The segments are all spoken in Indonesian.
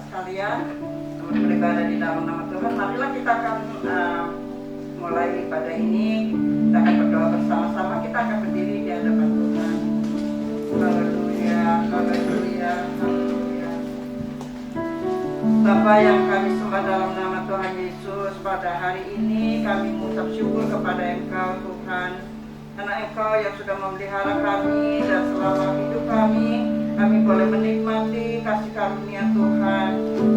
sekalian, teman beribadah di dalam nama Tuhan. Marilah kita akan mulai ibadah ini. Kita akan berdoa bersama-sama. Kita akan berdiri di hadapan Tuhan. Haleluya, haleluya, haleluya. Bapa yang kami sembah dalam nama Tuhan Yesus, pada hari ini kami mengucap syukur kepada Engkau Tuhan, karena Engkau yang sudah memelihara kami dan selama hidup kami boleh menikmati kasih karunia Tuhan.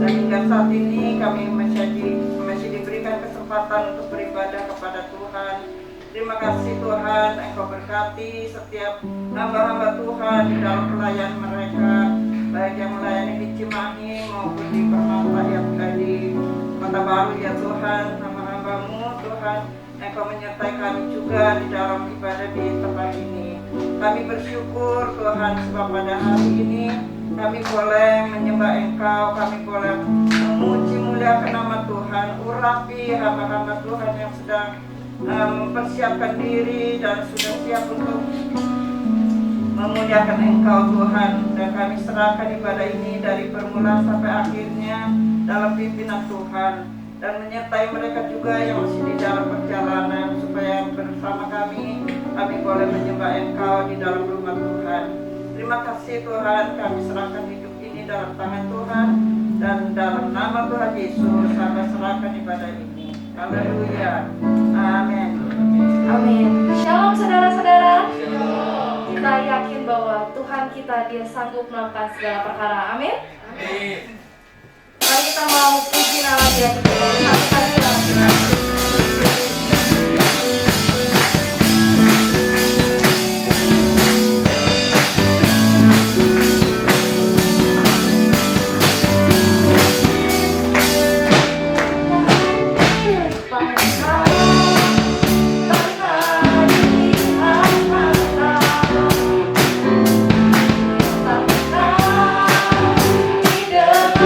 Dan hingga saat ini kami masih diberikan kesempatan untuk beribadah kepada Tuhan. Terima kasih Tuhan, Engkau berkati setiap hamba-hamba Tuhan di dalam pelayan mereka, baik yang melayani di Cimahi maupun di Permata yang di Kota Baru ya Tuhan. Hamba-hambamu Tuhan, Engkau menyertai kami juga di dalam ibadah di tempat ini. Kami bersyukur Tuhan sebab pada hari ini kami boleh menyembah Engkau, kami boleh memuji muliakan nama Tuhan. Urapi hamba-hamba Tuhan yang sedang mempersiapkan diri dan sudah siap untuk memuliakan Engkau Tuhan. Dan kami serahkan ibadah ini dari permulaan sampai akhirnya dalam pimpinan Tuhan, dan menyertai mereka juga yang masih di dalam perjalanan, supaya bersama kami boleh menyembah Engkau di dalam rumah Tuhan. Terima kasih Tuhan, kami serahkan hidup ini dalam tangan Tuhan, dan dalam nama Tuhan Yesus kami serahkan ibadah ini. Haleluya, amin. Amin. Shalom saudara-saudara. Kita yakin bahwa Tuhan kita Dia sanggup melakukan segala perkara. Amin. Mari kita mau puji nama Dia. Satu kali dalam the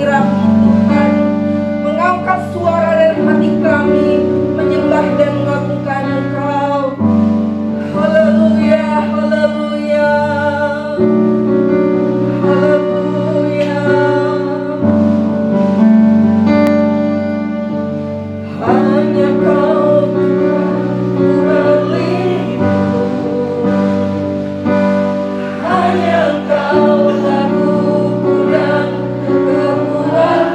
kehadiran-Mu Tuhan. Mengangkat suara dari hati kami, menyembah dan mengagungkan Engkau. Haleluya, haleluya, haleluya. Hanya Kau Tuhan berlindung, hanya Kau lakuku dan kekuatanku.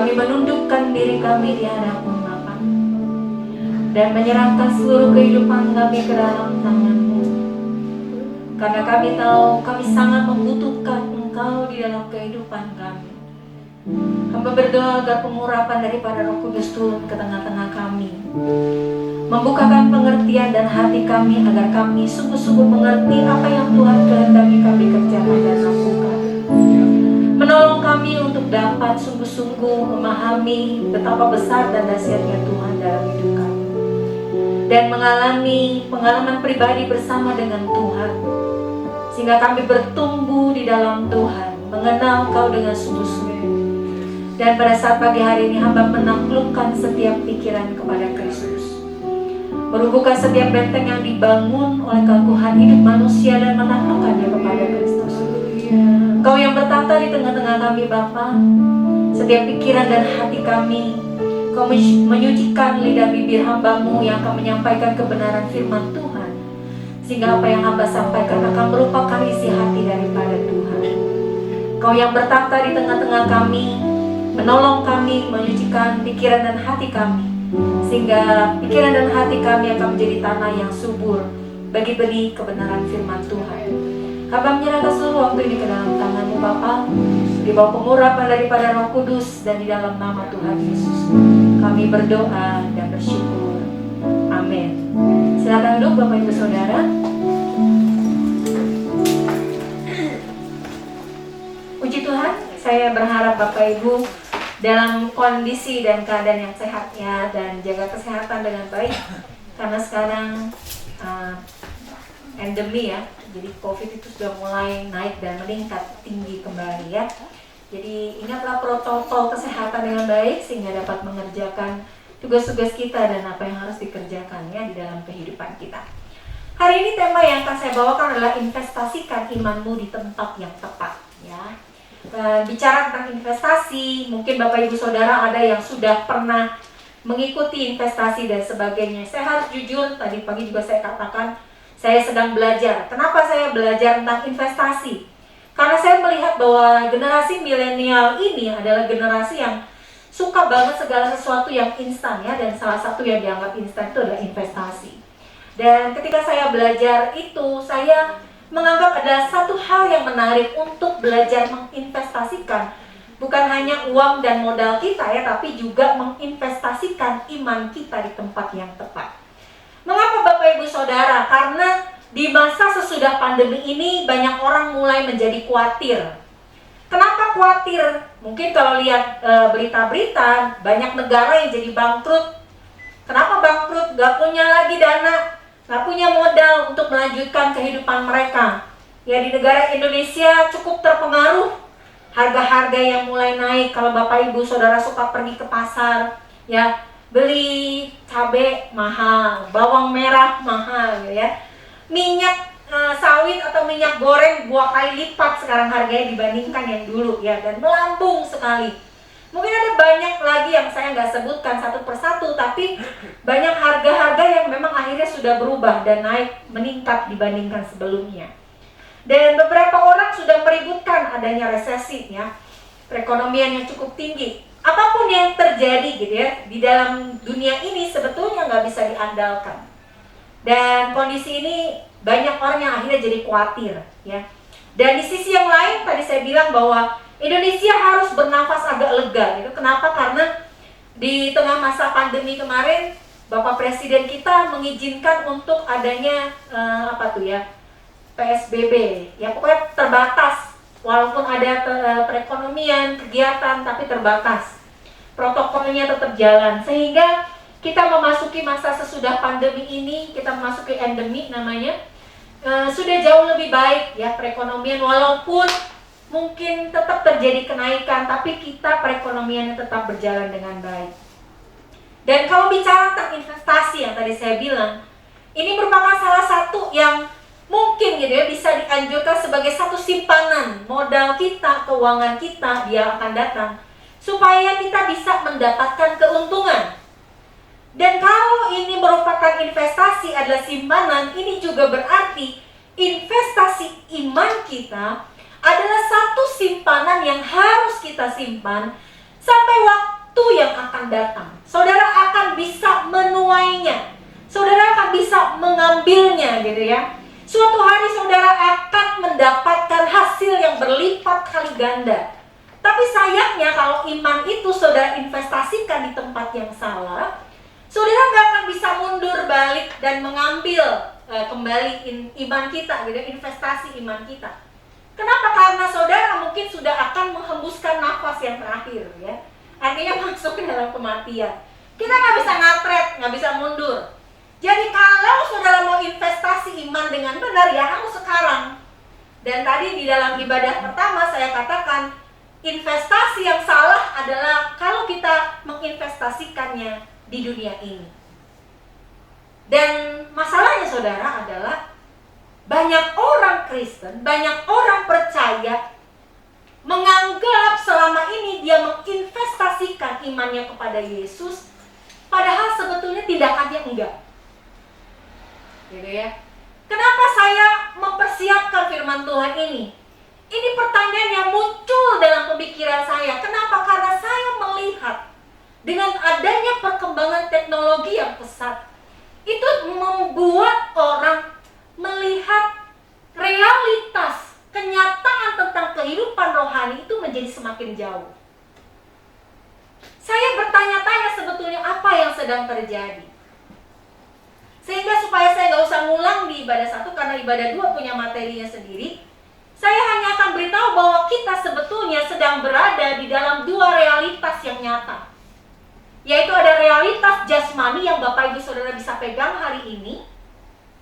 kami menundukkan diri kami di hadapan Bapa dan menyerahkan seluruh kehidupan kami ke dalam tangan-Mu. Karena kami tahu kami sangat membutuhkan Engkau di dalam kehidupan kami. Hamba berdoa agar pengurapan daripada Roh Kudus turun ke tengah-tengah kami, membukakan pengertian dan hati kami agar kami sungguh-sungguh mengerti apa yang Tuhan kehendaki kami kerjakan dan lakukan. Menolong kami untuk dapat sungguh-sungguh memahami betapa besar dan dahsyatnya Tuhan dalam hidup kami, dan mengalami pengalaman pribadi bersama dengan Tuhan, sehingga kami bertumbuh di dalam Tuhan, mengenal Kau dengan sungguh-sungguh. Dan pada saat pagi hari ini hamba menaklukkan setiap pikiran kepada Kristus, merubuhkan setiap benteng yang dibangun oleh keangkuhan hidup manusia dan menaklukkannya kepada Kristus. Kau yang bertata di tengah-tengah kami Bapa, setiap pikiran dan hati kami, Kau menyucikan lidah bibir hamba-Mu yang akan menyampaikan kebenaran firman Tuhan, sehingga apa yang hamba sampaikan akan merupakan isi hati daripada Tuhan. Kau yang bertata di tengah-tengah kami, menolong kami, menyucikan pikiran dan hati kami, sehingga pikiran dan hati kami akan menjadi tanah yang subur bagi benih kebenaran firman Tuhan. Hamba menyerahkan seluruh waktu ini ke dalam tangan-Mu Bapa, di bawah pengurapan daripada Roh Kudus dan di dalam nama Tuhan Yesus kami berdoa dan bersyukur. Amin. Silakan duduk Bapak Ibu Saudara. Puji Tuhan, saya berharap Bapak Ibu dalam kondisi dan keadaan yang sehat ya, dan jaga kesehatan dengan baik, karena sekarang endemi ya, jadi COVID itu sudah mulai naik dan meningkat tinggi kembali ya. Jadi ingatlah protokol kesehatan dengan baik sehingga dapat mengerjakan tugas-tugas kita dan apa yang harus dikerjakan ya di dalam kehidupan kita. Hari ini tema yang akan saya bawakan adalah investasikan imanmu di tempat yang tepat ya. Bicara tentang investasi, mungkin Bapak Ibu Saudara ada yang sudah pernah mengikuti investasi dan sebagainya. Saya harus jujur, tadi pagi juga saya katakan saya sedang belajar. Kenapa saya belajar tentang investasi? Karena saya melihat bahwa generasi milenial ini adalah generasi yang suka banget segala sesuatu yang instan ya, dan salah satu yang dianggap instan itu adalah investasi. Dan ketika saya belajar itu, saya menganggap ada satu hal yang menarik untuk belajar menginvestasikan bukan hanya uang dan modal kita ya, tapi juga menginvestasikan iman kita di tempat yang tepat. Mengapa Bapak Ibu Saudara? Karena di masa sesudah pandemi ini banyak orang mulai menjadi khawatir. Kenapa khawatir? Mungkin kalau lihat berita-berita, banyak negara yang jadi bangkrut. Kenapa bangkrut? Gak punya lagi dana, gak punya modal untuk melanjutkan kehidupan mereka. Ya, di negara Indonesia cukup terpengaruh harga-harga yang mulai naik. Kalau Bapak Ibu Saudara suka pergi ke pasar, ya beli cabai mahal, bawang merah mahal, ya. Minyak sawit atau minyak goreng 2 kali lipat sekarang harganya dibandingkan yang dulu, ya, dan melambung sekali. Mungkin ada banyak lagi yang saya nggak sebutkan satu persatu, tapi banyak harga-harga yang memang akhirnya sudah berubah dan naik meningkat dibandingkan sebelumnya. Dan beberapa orang sudah meributkan adanya resesi ya, perekonomian yang cukup tinggi. Apapun yang terjadi gitu ya, di dalam dunia ini sebetulnya nggak bisa diandalkan. Dan kondisi ini banyak orang yang akhirnya jadi khawatir ya. Dan di sisi yang lain tadi saya bilang bahwa Indonesia harus bernafas agak lega gitu. Kenapa? Karena di tengah masa pandemi kemarin Bapak Presiden kita mengizinkan untuk adanya PSBB. Ya pokoknya terbatas. Walaupun ada perekonomian, kegiatan, tapi terbatas. Protokolnya tetap jalan. Sehingga kita memasuki masa sesudah pandemi ini, kita memasuki endemi namanya, sudah jauh lebih baik ya perekonomian, walaupun mungkin tetap terjadi kenaikan, tapi kita perekonomiannya tetap berjalan dengan baik. Dan kalau bicara tentang investasi yang tadi saya bilang, ini merupakan salah satu yang mungkin gitu ya bisa dianjurkan sebagai satu simpanan modal kita, keuangan kita dia akan datang, supaya kita bisa mendapatkan keuntungan. Dan kalau ini merupakan investasi adalah simpanan, ini juga berarti investasi iman kita adalah satu simpanan yang harus kita simpan sampai waktu waktu yang akan datang. Saudara akan bisa menuainya. Saudara akan bisa mengambilnya gitu ya. Suatu hari saudara akan mendapatkan hasil yang berlipat kali ganda. Tapi sayangnya kalau iman itu saudara investasikan di tempat yang salah, saudara nggak akan bisa mundur balik dan mengambil kembali iman kita, gitu, investasi iman kita. Kenapa? Karena saudara mungkin sudah akan menghembuskan nafas yang terakhir, ya. Artinya masuk ke dalam kematian. Kita nggak bisa ngatret, nggak bisa mundur. Jadi kalau saudara mau investasi iman dengan benar, ya harus sekarang. Dan tadi di dalam ibadah pertama saya katakan, investasi yang salah adalah kalau kita menginvestasikannya di dunia ini. Dan masalahnya saudara adalah banyak orang Kristen, banyak orang percaya menganggap selama ini dia menginvestasikan imannya kepada Yesus, padahal sebetulnya tindakannya enggak. Gitu ya. Kenapa saya mempersiapkan firman Tuhan ini? Ini pertanyaan yang muncul dalam pemikiran saya. Kenapa? Karena saya melihat dengan adanya perkembangan teknologi yang pesat, itu membuat orang melihat realitas, kenyataan tentang kehidupan rohani itu menjadi semakin jauh. Saya bertanya-tanya sebetulnya apa yang sedang terjadi. Sehingga supaya saya nggak usah ngulang di ibadah 1 karena ibadah 2 punya materinya sendiri, saya hanya akan beritahu bahwa kita sebetulnya sedang berada di dalam 2 realitas yang nyata. Yaitu ada realitas jasmani yang Bapak Ibu Saudara bisa pegang hari ini.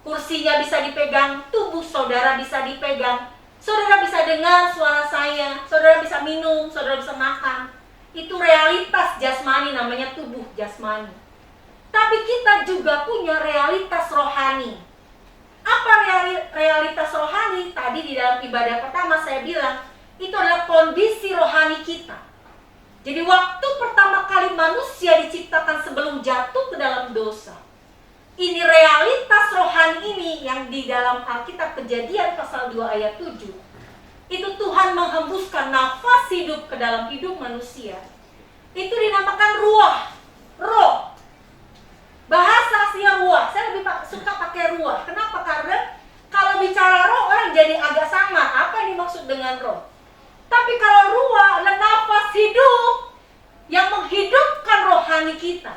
Kursinya bisa dipegang, tubuh saudara bisa dipegang. Saudara bisa dengar suara saya, saudara bisa minum, saudara bisa makan. Itu realitas jasmani, namanya tubuh jasmani. Tapi kita juga punya realitas rohani. Apa realitas rohani? Tadi di dalam ibadah pertama saya bilang, itu adalah kondisi rohani kita. Jadi waktu pertama kali manusia diciptakan sebelum jatuh ke dalam dosa, ini realitas rohani ini yang di dalam Alkitab Kejadian pasal 2 ayat 7. Itu Tuhan menghembuskan nafas hidup ke dalam hidup manusia. Itu dinamakan ruah, roh. Bahasa aslinya ruah. Saya lebih suka pakai ruah. Kenapa? Karena kalau bicara roh orang jadi agak samar. Apa yang dimaksud dengan roh? Tapi kalau ruah adalah nafas hidup yang menghidupkan rohani kita.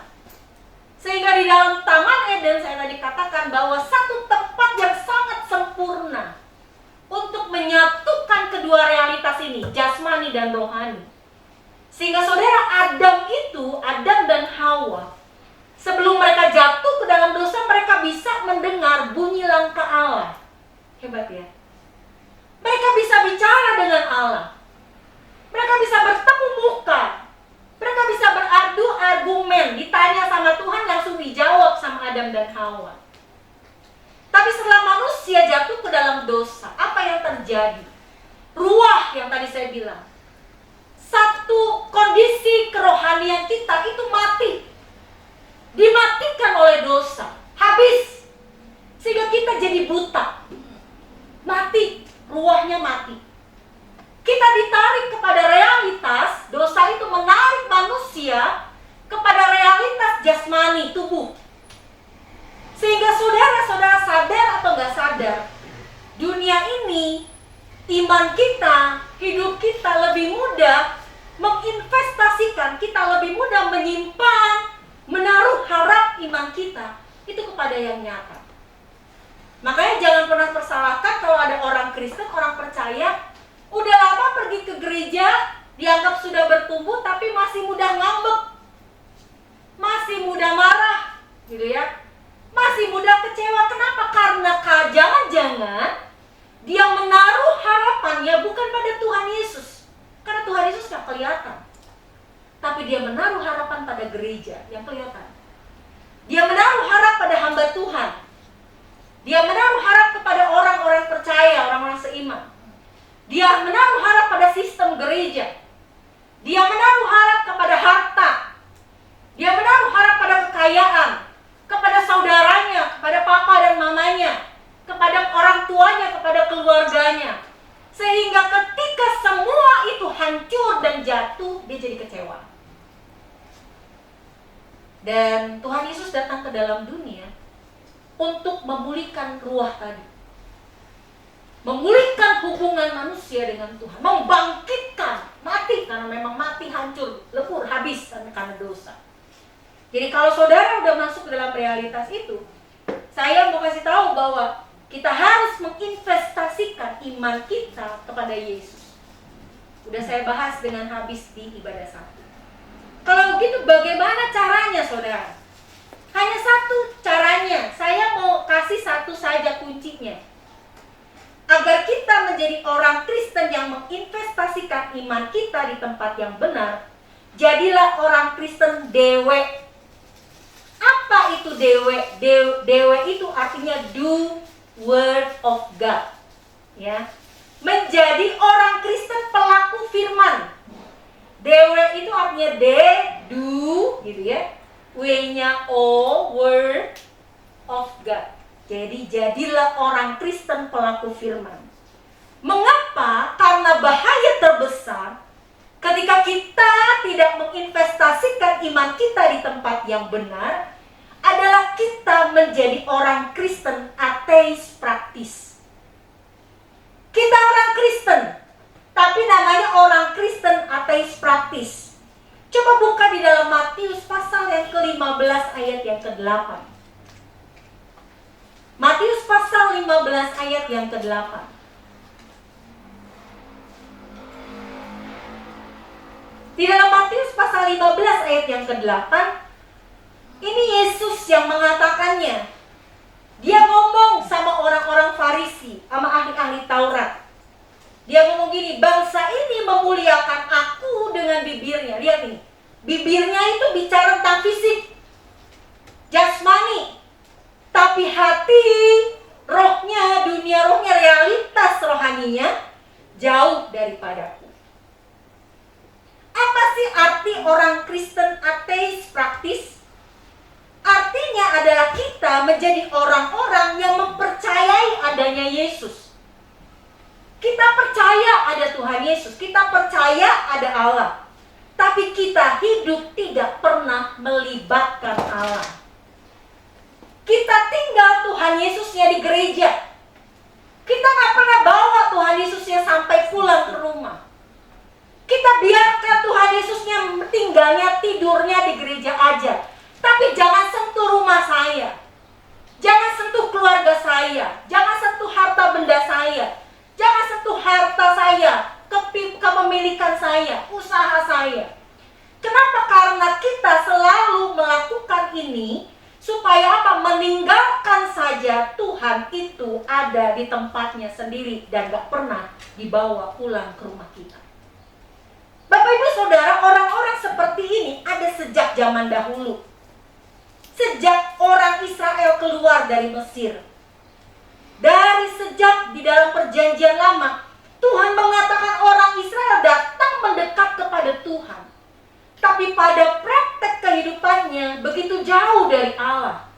Sehingga di dalam Taman Eden saya tadi katakan bahwa satu tempat yang sangat sempurna untuk menyatukan kedua realitas ini, jasmani dan rohani. Sehingga saudara Adam dan Hawa, sebelum mereka jatuh ke dalam dosa, mereka bisa mendengar bunyi langkah Allah. Hebat ya. Mereka bisa bicara dengan Allah. Mereka bisa bertemu muka. Mereka bisa beradu argumen. Ditanya sama Tuhan langsung dijawab sama Adam dan Hawa. Tapi setelah manusia jatuh ke dalam dosa, apa yang terjadi? Ruah yang tadi saya bilang. Satu kondisi kerohanian kita itu mati. Dimatikan oleh dosa. Habis. Sehingga kita jadi buta. Mati. Ruahnya mati. Kita ditarik kepada realitas, dosa itu menarik manusia kepada realitas jasmani, tubuh. Sehingga saudara-saudara sadar atau nggak sadar, dunia ini, iman kita, hidup kita lebih mudah menginvestasikan, kita lebih mudah menyimpan, menaruh harap iman kita, itu kepada yang nyata. Makanya jangan pernah persalahkan kalau ada orang Kristen, orang percaya, udah lama pergi ke gereja, dianggap sudah bertumbuh, tapi masih mudah ngambek, masih mudah marah, gitu ya, masih mudah kecewa. Kenapa? Karena jangan-jangan dia menaruh harapannya bukan pada Tuhan Yesus, karena Tuhan Yesus nggak kelihatan, tapi dia menaruh harapan pada gereja yang kelihatan. Dia menaruh harap pada hamba Tuhan. Dia menaruh harap kepada orang-orang percaya, orang-orang seiman. Dia menaruh harap pada sistem gereja. Dia menaruh harap kepada harta. Dia menaruh harap pada kekayaan, kepada saudaranya, kepada papa dan mamanya, kepada orang tuanya, kepada keluarganya. Sehingga ketika semua itu hancur dan jatuh, dia jadi kecewa. Dan Tuhan Yesus datang ke dalam dunia untuk memulihkan ruah tadi, memulihkan hubungan manusia dengan Tuhan, membangkitkan mati, karena memang mati hancur, lebur, habis karena dosa. Jadi kalau saudara udah masuk ke dalam realitas itu, saya mau kasih tahu bahwa kita harus menginvestasikan iman kita kepada Yesus. Udah saya bahas dengan habis di ibadah satu. Kalau begitu bagaimana caranya, saudara? Hanya satu caranya. Saya mau kasih satu saja kuncinya. Agar kita menjadi orang Kristen yang menginvestasikan iman kita di tempat yang benar, jadilah orang Kristen dewe. Apa itu dewe? Dewe itu artinya do word of God. Ya. Menjadi orang Kristen pelaku firman. Dewe itu artinya do, gitu ya. W-nya O, word of God. Jadi jadilah orang Kristen pelaku firman. Mengapa? Karena bahaya terbesar ketika kita tidak menginvestasikan iman kita di tempat yang benar adalah kita menjadi orang Kristen ateis praktis. Kita orang Kristen, tapi namanya orang Kristen ateis praktis. Coba buka di dalam Matius pasal yang ke-15 ayat yang ke-8. Matius pasal 15 ayat yang ke-8. Di dalam Matius pasal 15 ayat yang ke-8, ini Yesus yang mengatakannya. Dia ngomong sama orang-orang Farisi, sama ahli-ahli Taurat. Dia ngomong gini, bangsa ini memuliakan aku dengan bibirnya. Lihat nih, bibirnya itu bicara tentang fisik, jasmani. Tapi hati, rohnya, dunia rohnya, realitas rohaninya jauh daripadaku. Apa sih arti orang Kristen ateis praktis? Artinya adalah kita menjadi orang-orang yang mempercayai adanya Yesus. Kita percaya ada Tuhan Yesus, kita percaya ada Allah. Tapi kita hidup tidak pernah melibatkan Allah. Kita tinggal Tuhan Yesusnya di gereja. Kita gak pernah bawa Tuhan Yesusnya sampai pulang ke rumah. Kita biarkan Tuhan Yesusnya tinggalnya, tidurnya di gereja aja. Tapi jangan sentuh rumah saya. Jangan sentuh keluarga saya. Jangan sentuh harta benda saya. Jangan sentuh harta saya, kepemilikan saya, usaha saya. Kenapa? Karena kita selalu melakukan ini supaya apa? Meninggalkan saja Tuhan itu ada di tempatnya sendiri dan gak pernah dibawa pulang ke rumah kita. Bapak Ibu Saudara, orang-orang seperti ini ada sejak zaman dahulu. Sejak orang Israel keluar dari Mesir. Dari sejak di dalam perjanjian lama, Tuhan mengatakan orang Israel datang mendekat kepada Tuhan. Tapi pada praktek kehidupannya begitu jauh dari Allah.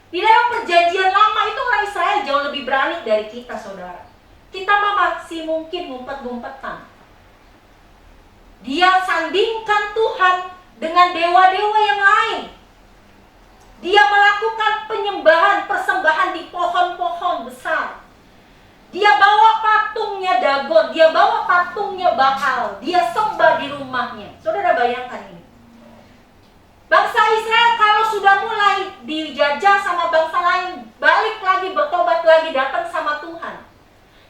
Di dalam perjanjian lama itu orang Israel jauh lebih berani dari kita, saudara. Kita masih mungkin ngumpet-ngumpetan. Dia sandingkan Tuhan dengan dewa-dewa yang lain. Dia melakukan penyembahan, persembahan di pohon-pohon besar. Dia bawa patungnya Dagon, dia bawa patungnya Baal, dia sembah di rumahnya. Saudara bayangkan ini. Bangsa Israel kalau sudah mulai dijajah sama bangsa lain, balik lagi, bertobat lagi, datang sama Tuhan.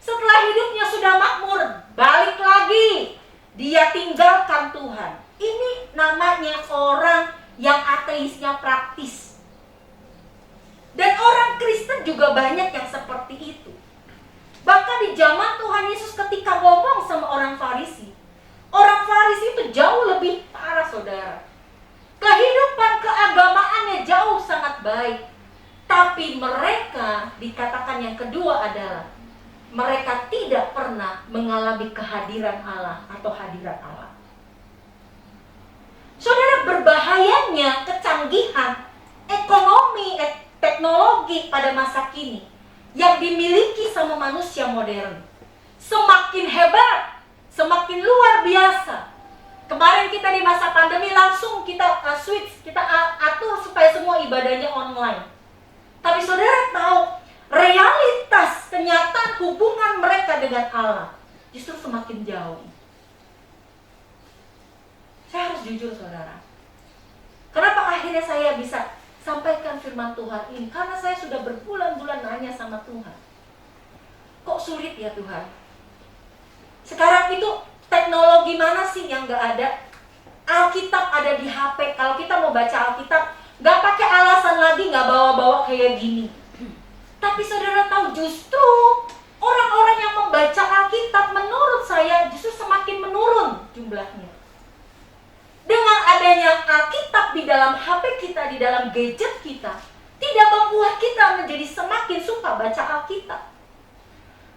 Setelah hidupnya sudah makmur, balik lagi, dia tinggalkan Tuhan. Ini namanya orang yang ateisnya praktis. Dan orang Kristen juga banyak yang seperti itu. Bahkan di zaman Tuhan Yesus ketika ngomong sama orang Farisi, orang Farisi itu jauh lebih parah, saudara. Kehidupan keagamaannya jauh sangat baik. Tapi mereka, dikatakan yang kedua adalah mereka tidak pernah mengalami kehadiran Allah atau hadirat Allah. Saudara, berbahayanya kecanggihan ekonomi, teknologi pada masa kini yang dimiliki sama manusia modern. Semakin hebat, semakin luar biasa. Kemarin kita di masa pandemi langsung kita switch, kita atur supaya semua ibadahnya online. Tapi saudara tahu, realitas kenyataan hubungan mereka dengan Allah justru semakin jauh. Saya harus jujur saudara. Kenapa akhirnya saya bisa sampaikan firman Tuhan ini? Karena saya sudah berbulan-bulan nanya sama Tuhan. Kok sulit ya Tuhan? Sekarang itu teknologi mana sih yang gak ada? Alkitab ada di HP. Kalau kita mau baca Alkitab, gak pakai alasan lagi gak bawa-bawa kayak gini. Tapi saudara tahu, justru orang-orang yang membaca Alkitab menurut saya justru semakin menurun jumlahnya. Dengan adanya Alkitab di dalam HP kita, di dalam gadget kita, tidak membuat kita menjadi semakin suka baca Alkitab.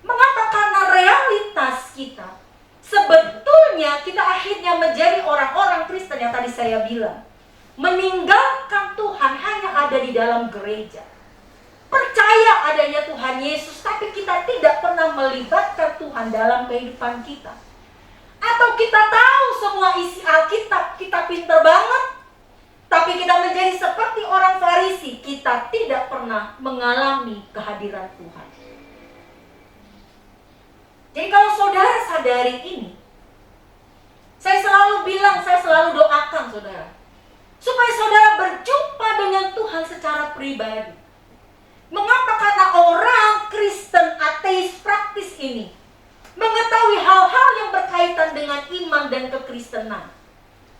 Mengapa? Karena realitas kita, sebetulnya kita akhirnya menjadi orang-orang Kristen yang tadi saya bilang, meninggalkan Tuhan hanya ada di dalam gereja. Percaya adanya Tuhan Yesus, tapi kita tidak pernah melibatkan Tuhan dalam kehidupan kita. Atau kita tahu semua isi Alkitab, kita pinter banget, tapi kita menjadi seperti orang Farisi, kita tidak pernah mengalami kehadiran Tuhan. Jadi kalau saudara sadari ini, saya selalu bilang, saya selalu doakan saudara, supaya saudara berjumpa dengan Tuhan secara pribadi. Mengapa? Karena orang Kristen ateis praktis ini mengetahui hal-hal yang berkaitan dengan iman dan kekristenan,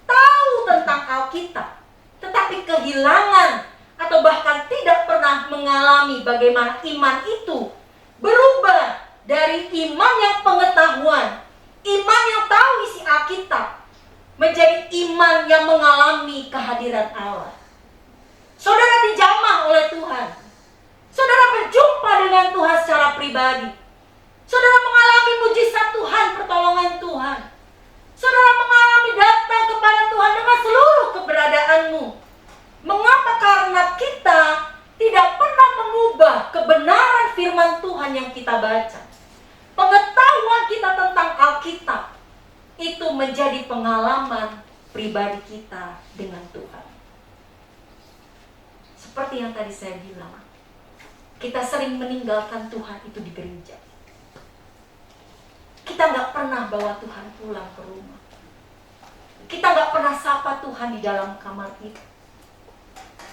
tahu tentang Alkitab, tetapi kehilangan atau bahkan tidak pernah mengalami bagaimana iman itu berubah dari iman yang pengetahuan, iman yang tahu isi Alkitab, menjadi iman yang mengalami kehadiran Allah. Saudara dijamah oleh Tuhan, saudara berjumpa dengan Tuhan secara pribadi, saudara mengalami mujizat Tuhan, pertolongan Tuhan, saudara mengalami datang kepada Tuhan dengan seluruh keberadaanmu. Mengapa? Karena kita tidak pernah mengubah kebenaran firman Tuhan yang kita baca. Pengetahuan kita tentang Alkitab itu menjadi pengalaman pribadi kita dengan Tuhan. Seperti yang tadi saya bilang, kita sering meninggalkan Tuhan itu di gereja. Kita gak pernah bawa Tuhan pulang ke rumah. Kita gak pernah sapa Tuhan di dalam kamar kita.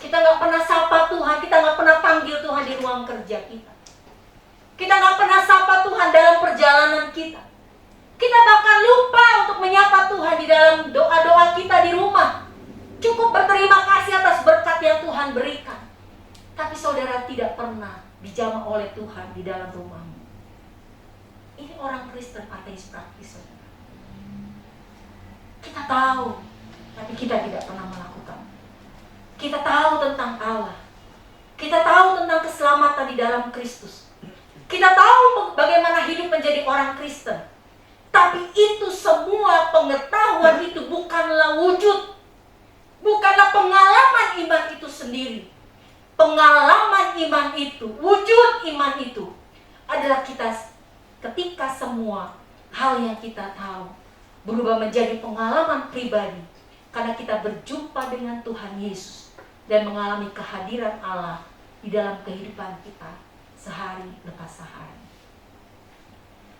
Kita gak pernah sapa Tuhan, kita gak pernah panggil Tuhan di ruang kerja kita. Kita gak pernah sapa Tuhan dalam perjalanan kita. Kita bahkan lupa untuk menyapa Tuhan di dalam doa-doa kita di rumah. Cukup berterima kasih atas berkat yang Tuhan berikan. Tapi saudara tidak pernah dijamah oleh Tuhan di dalam rumahmu. Ini orang Kristen ateis praktis, saudara. Kita tahu, tapi kita tidak pernah melakukan. Kita tahu tentang Allah. Kita tahu tentang keselamatan di dalam Kristus. Kita tahu bagaimana hidup menjadi orang Kristen. Tapi itu semua pengetahuan itu bukanlah wujud. Bukanlah pengalaman iman itu sendiri. Pengalaman iman itu, wujud iman itu adalah kita ketika semua hal yang kita tahu berubah menjadi pengalaman pribadi. Karena kita berjumpa dengan Tuhan Yesus dan mengalami kehadiran Allah di dalam kehidupan kita sehari lepas sehari.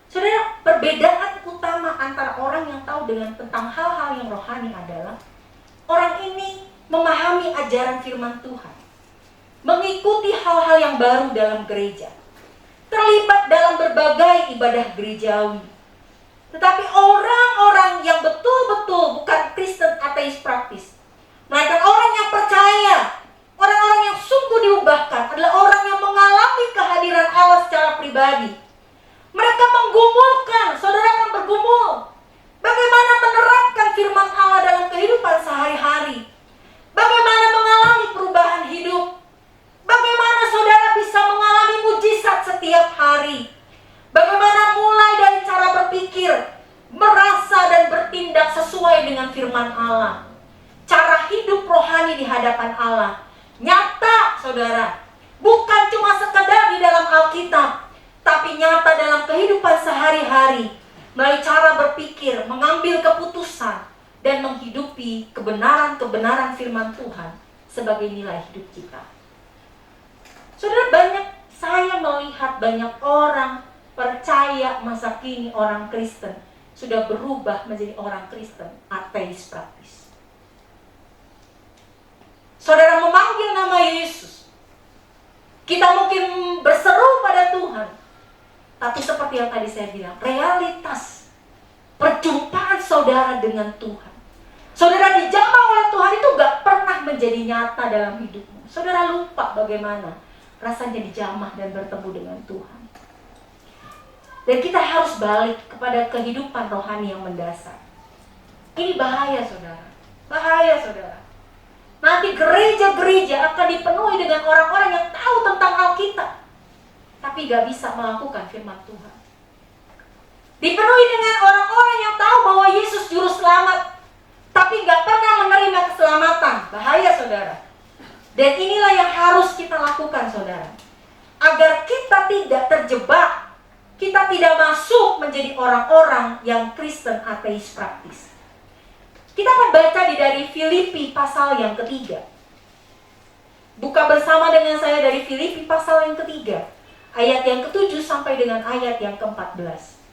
Saudara, perbedaan utama antara orang yang tahu dengan tentang hal-hal yang rohani adalah orang ini memahami ajaran firman Tuhan, mengikuti hal-hal yang baru dalam gereja, terlibat dalam berbagai ibadah gerejawi. Tetapi orang-orang yang betul-betul bukan Kristen ateis praktis, melainkan orang yang percaya, orang-orang yang sungguh diubahkan, adalah orang yang mengalami kehadiran Allah secara pribadi. Mereka menggumulkan, saudara akan bergumul. Bagaimana menerapkan firman Allah dalam kehidupan sehari-hari. Bagaimana mengalami perubahan hidup. Bagaimana saudara bisa mengalami mujizat setiap hari. Bagaimana mulai dari cara berpikir, merasa dan bertindak sesuai dengan firman Allah. Cara hidup rohani di hadapan Allah. Nyata, saudara. Bukan cuma sekedar di dalam Alkitab, tapi nyata dalam kehidupan sehari-hari. Melalui cara berpikir, mengambil keputusan, dan menghidupi kebenaran-kebenaran firman Tuhan sebagai nilai hidup kita. Saudara, saya melihat banyak orang percaya masa kini, orang Kristen sudah berubah menjadi orang Kristen ateis praktis. Saudara memanggil nama Yesus, kita mungkin berseru pada Tuhan, tapi seperti yang tadi saya bilang, realitas perjumpaan saudara dengan Tuhan, saudara dijamah oleh Tuhan itu gak pernah menjadi nyata dalam hidupmu. Saudara lupa bagaimana rasanya dijamah dan bertemu dengan Tuhan. Dan kita harus balik kepada kehidupan rohani yang mendasar. Ini bahaya saudara, bahaya saudara. Nanti gereja-gereja akan dipenuhi dengan orang-orang yang tahu tentang Alkitab, tapi gak bisa melakukan firman Tuhan. Dipenuhi dengan orang-orang yang tahu bahwa Yesus juru selamat, tapi gak pernah menerima keselamatan. Bahaya saudara. Dan inilah yang harus kita lakukan saudara, agar kita tidak terjebak, kita tidak masuk menjadi orang-orang yang Kristen ateis praktis. Kita akan baca dari Filipi pasal yang ketiga. Buka bersama dengan saya dari Filipi pasal yang ketiga, ayat yang ke-7 sampai dengan ayat yang ke-14.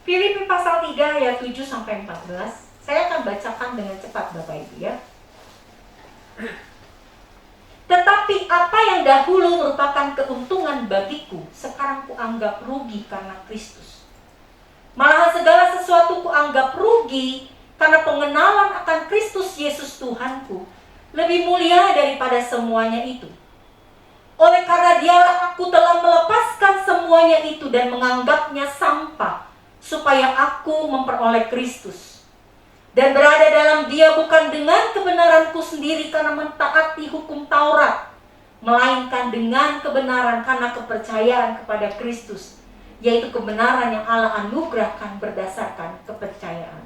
Filipi pasal 3 ayat 7 sampai 14. Saya akan bacakan dengan cepat Bapak Ibu ya. Tetapi apa yang dahulu merupakan keuntungan bagiku, sekarang kuanggap rugi karena Kristus. Malahan segala sesuatu kuanggap rugi karena pengenalan akan Kristus Yesus Tuhanku lebih mulia daripada semuanya itu. Oleh karena Dialah aku telah melepaskan semuanya itu dan menganggapnya sampah, supaya aku memperoleh Kristus dan berada dalam Dia bukan dengan kebenaranku sendiri karena mentaati hukum Taurat, melainkan dengan kebenaran karena kepercayaan kepada Kristus, yaitu kebenaran yang Allah anugerahkan berdasarkan kepercayaan.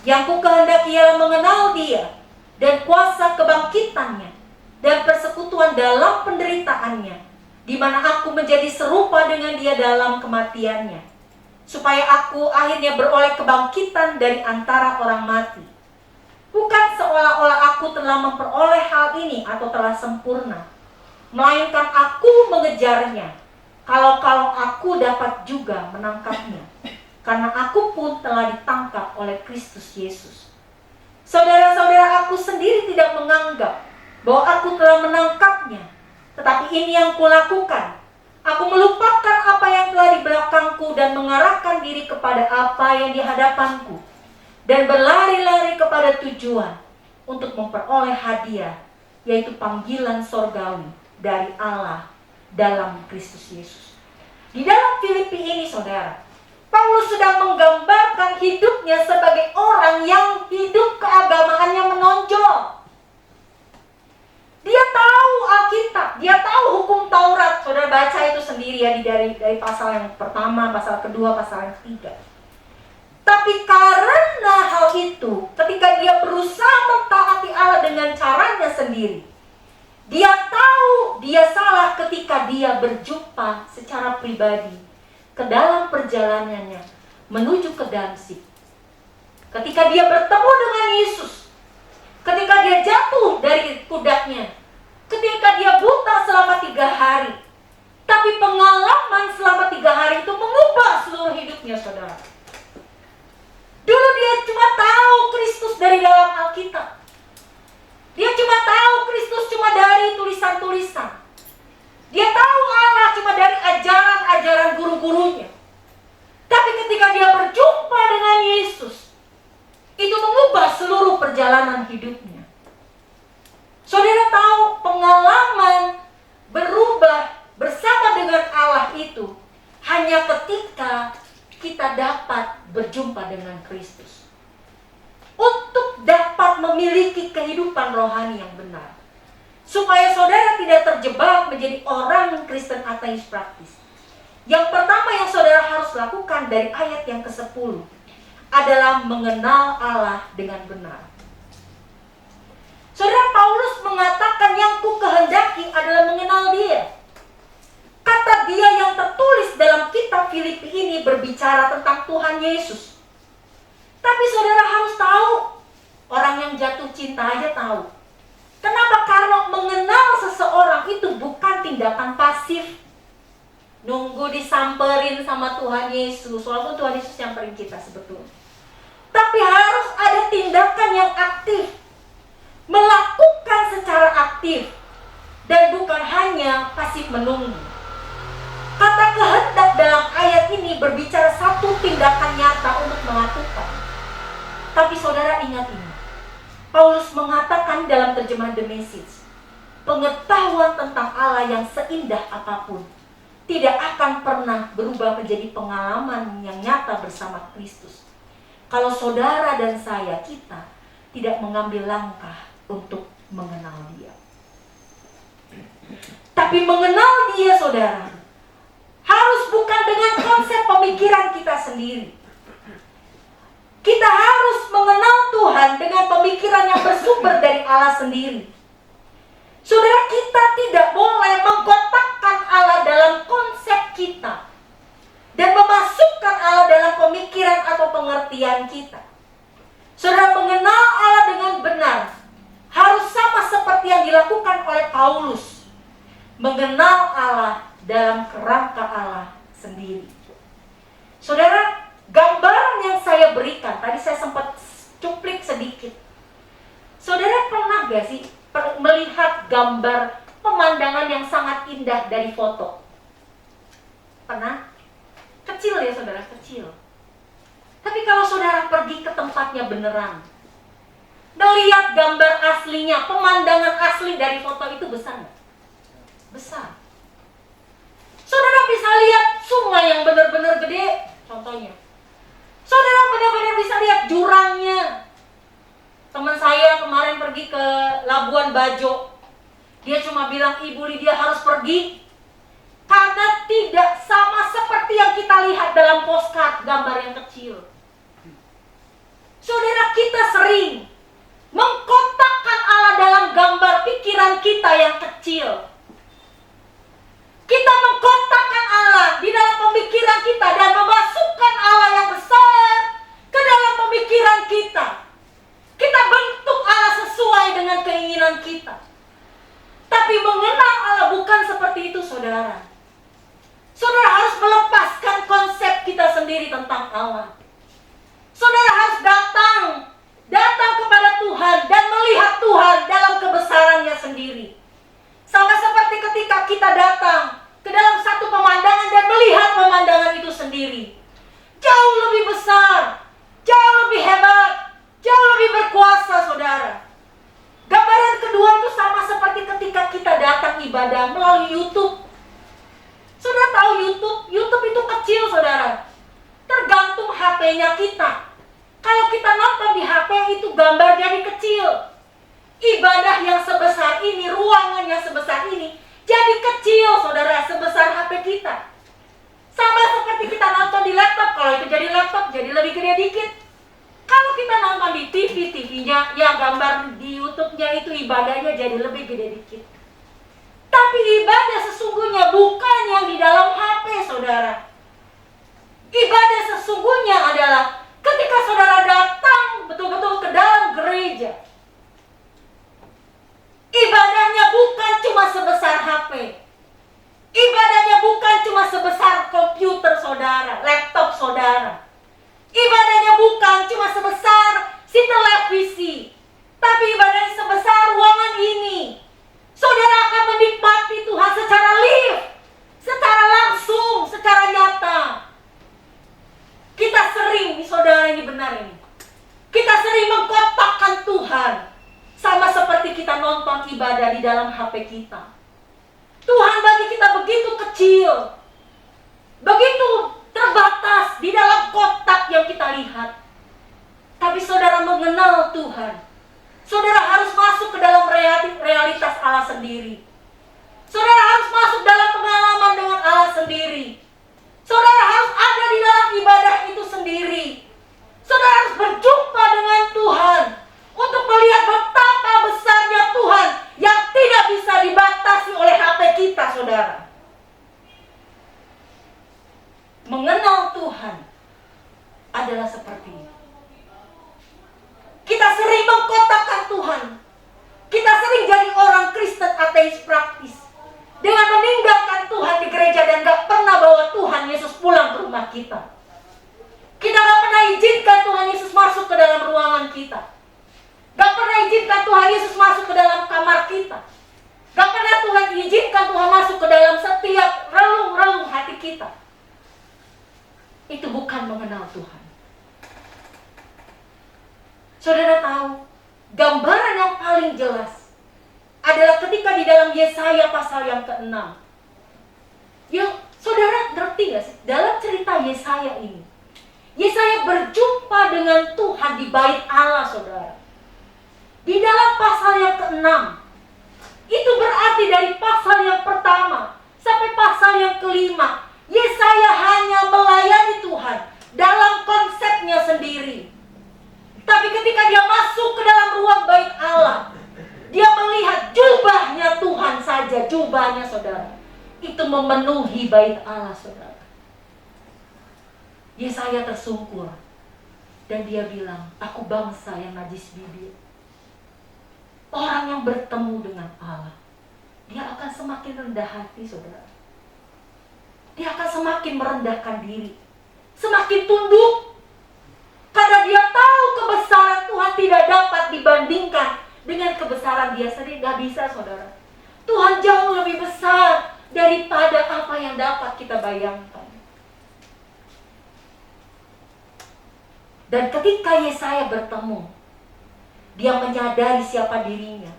Yang ku kehendaki ialah mengenal Dia dan kuasa kebangkitannya dan persekutuan dalam penderitaannya, di mana aku menjadi serupa dengan Dia dalam kematiannya, supaya aku akhirnya beroleh kebangkitan dari antara orang mati. Bukan seolah-olah aku telah memperoleh hal ini atau telah sempurna, melainkan aku mengejarnya, kalau aku dapat juga menangkapnya, karena aku pun telah ditangkap oleh Kristus Yesus. Saudara-saudara, aku sendiri tidak menganggap bahwa aku telah menangkapnya, tetapi ini yang kulakukan. Aku melupakan apa yang telah di belakangku dan mengarahkan diri kepada apa yang di hadapanku, dan berlari-lari kepada tujuan untuk memperoleh hadiah, yaitu panggilan sorgawi dari Allah dalam Kristus Yesus. Di dalam Filipi ini saudara, Paulus sudah menggambarkan hidupnya sebagai orang yang hidup keagamaannya menonjol. Dia tahu Alkitab, dia tahu hukum Taurat. Saudara baca itu sendiri ya dari pasal yang pertama, pasal kedua, pasal yang ketiga. Tapi karena hal itu, ketika dia berusaha mentaati Allah dengan caranya sendiri, dia tahu dia salah ketika dia berjumpa secara pribadi ke dalam perjalanannya menuju ke Damsyik. Ketika dia bertemu dengan Yesus, ketika dia jatuh dari kudanya, ketika dia buta selama 3 hari, tapi pengalaman selama 3 hari itu mengubah seluruh hidupnya saudara. Dulu dia cuma tahu Kristus dari dalam Alkitab. Dia cuma tahu Kristus cuma dari tulisan-tulisan. Dia tahu Allah cuma dari ajaran-ajaran guru-gurunya. Tapi ketika dia berjumpa dengan Yesus, itu mengubah seluruh perjalanan hidupnya. Saudara tahu pengalaman berubah bersama dengan Allah itu hanya ketika kita dapat berjumpa dengan Kristus. Untuk dapat memiliki kehidupan rohani yang benar. Supaya saudara tidak terjebak menjadi orang Kristen ateis praktis. Yang pertama yang saudara harus lakukan dari ayat yang ke-10 adalah mengenal Allah dengan benar. Saudara, Paulus mengatakan yang ku kehendaki adalah mengenal Dia. Kata Kata dia yang tertulis dalam kitab Filipi ini berbicara tentang Tuhan Yesus. Tapi saudara harus tahu, orang yang jatuh cinta aja tahu. Kenapa? Karena mengenal seseorang itu bukan tindakan pasif. Nunggu disamperin sama Tuhan Yesus, walaupun Tuhan Yesus yang nyamperin kita sebetulnya. Tapi harus ada tindakan yang aktif. Melakukan secara aktif. Dan bukan hanya pasif menunggu. Kata kehendak dalam ayat ini berbicara satu tindakan nyata untuk melakukan. Tapi saudara ingat ini. Paulus mengatakan dalam terjemahan The Message, pengetahuan tentang Allah yang seindah apapun tidak akan pernah berubah menjadi pengalaman yang nyata bersama Kristus kalau saudara dan saya, kita tidak mengambil langkah untuk mengenal Dia. Tapi mengenal Dia, saudara, harus bukan dengan konsep pemikiran kita sendiri. Kita harus mengenal Tuhan dengan pemikiran yang bersumber dari Allah sendiri. Saudara, kita tidak boleh mengkotakkan Allah dalam konsep kita dan memasukkan Allah dalam pemikiran atau pengertian kita. Saudara, mengenal Allah dengan benar harus sama seperti yang dilakukan oleh Paulus. Mengenal Allah dalam kerangka Allah sendiri. Saudara, gambaran yang saya berikan, tadi saya sempat cuplik sedikit. Saudara pernah gak sih melihat gambar pemandangan yang sangat indah dari foto? Pernah? Kecil ya saudara, kecil. Tapi kalau saudara pergi ke tempatnya beneran, melihat gambar aslinya, pemandangan asli dari foto itu besar gak? Besar. Saudara bisa lihat sungai yang benar-benar gede, contohnya. Saudara benar-benar bisa lihat jurangnya. Teman saya kemarin pergi ke Labuan Bajo. Dia cuma bilang, Ibu Lydia harus pergi karena tidak sama seperti yang kita lihat dalam postcard, gambar yang kecil. Saudara, kita sering mengkotakkan Allah dalam gambar pikiran kita yang kecil. Kita mengkotakkan Allah di dalam pemikiran kita dan memasukkan Allah yang besar ke dalam pemikiran kita. Kita bentuk Allah sesuai dengan keinginan kita. Tapi mengenal Allah bukan seperti itu, saudara. Saudara harus melepaskan konsep kita sendiri tentang Allah. Saudara harus datang kepada Tuhan dan melihat Tuhan dalam kebesarannya sendiri. Sama seperti ketika kita datang ke dalam satu pemandangan dan melihat pemandangan itu sendiri. Jauh lebih besar, jauh lebih hebat, jauh lebih berkuasa, saudara. Gambaran kedua itu sama seperti ketika kita datang ibadah melalui YouTube. Saudara tahu YouTube? YouTube itu kecil, saudara. Tergantung HP-nya kita. Kalau kita nonton di HP itu gambar jadi kecil. Ibadah yang sebesar ini, ruangan yang sebesar ini jadi kecil, saudara, sebesar HP kita. Sama seperti kita nonton di laptop, kalau itu jadi laptop jadi lebih gede dikit. Kalau kita nonton di TV-nya, ya gambar di YouTube-nya itu ibadahnya jadi lebih gede dikit. Tapi ibadah sesungguhnya bukan yang di dalam HP, saudara. Ibadah sesungguhnya adalah ketika saudara datang betul-betul ke dalam gereja. Ibadahnya bukan cuma sebesar HP. Ibadahnya bukan cuma sebesar komputer saudara, laptop saudara. Ibadahnya bukan cuma sebesar si televisi. Tapi ibadahnya sebesar ruangan ini. Saudara akan menikmati Tuhan secara live, secara langsung, secara nyata. Kita sering, saudara, ini benar ini. Kita sering mengkotakkan Tuhan. Sama seperti kita nonton ibadah di dalam HP kita. Tuhan bagi kita begitu kecil, begitu terbatas di dalam kotak yang kita lihat. Tapi saudara mengenal Tuhan, saudara harus masuk ke dalam realitas Allah sendiri. Saudara harus masuk dalam pengalaman dengan Allah sendiri. Saudara harus ada di dalam ibadah itu sendiri. Saudara harus berjumpa dengan Tuhan untuk melihat betapa besarnya Tuhan yang tidak bisa dibatasi oleh HP kita, saudara. mengenal Tuhan adalah seperti ini. Kita sering mengkotakkan Tuhan. Kita sering jadi orang Kristen ateis praktis, dengan meninggalkan Tuhan di gereja dan gak pernah bawa Tuhan Yesus pulang ke rumah kita. Kita gak pernah izinkan Tuhan Yesus masuk ke dalam ruangan kita. Gak pernah izinkan Tuhan Yesus masuk ke dalam kamar kita. Gak pernah Tuhan izinkan Tuhan masuk ke dalam setiap relung-relung hati kita. Itu bukan mengenal Tuhan. Saudara tahu, gambaran yang paling jelas adalah ketika di dalam Yesaya pasal yang ke-6. Yang saudara ngerti gak sih? Dalam cerita Yesaya ini, Yesaya berjumpa dengan Tuhan di bait Allah, saudara. Di dalam pasal yang ke-6, itu berarti dari pasal yang pertama sampai pasal yang kelima, Yesaya hanya melayani Tuhan dalam konsepnya sendiri. Tapi ketika dia masuk ke dalam ruang bait Allah, dia melihat jubahnya Tuhan saja, jubahnya saudara, itu memenuhi bait Allah, saudara. Yesaya tersungkur dan dia bilang, aku bangsa yang najis bibir. Orang yang bertemu dengan Allah, dia akan semakin rendah hati, saudara. Dia akan semakin merendahkan diri, semakin tunduk. Karena dia tahu kebesaran Tuhan tidak dapat dibandingkan dengan kebesaran dia sendiri. Gak bisa, saudara. Tuhan jauh lebih besar daripada apa yang dapat kita bayangkan. Dan ketika Yesaya bertemu, dia menyadari siapa dirinya,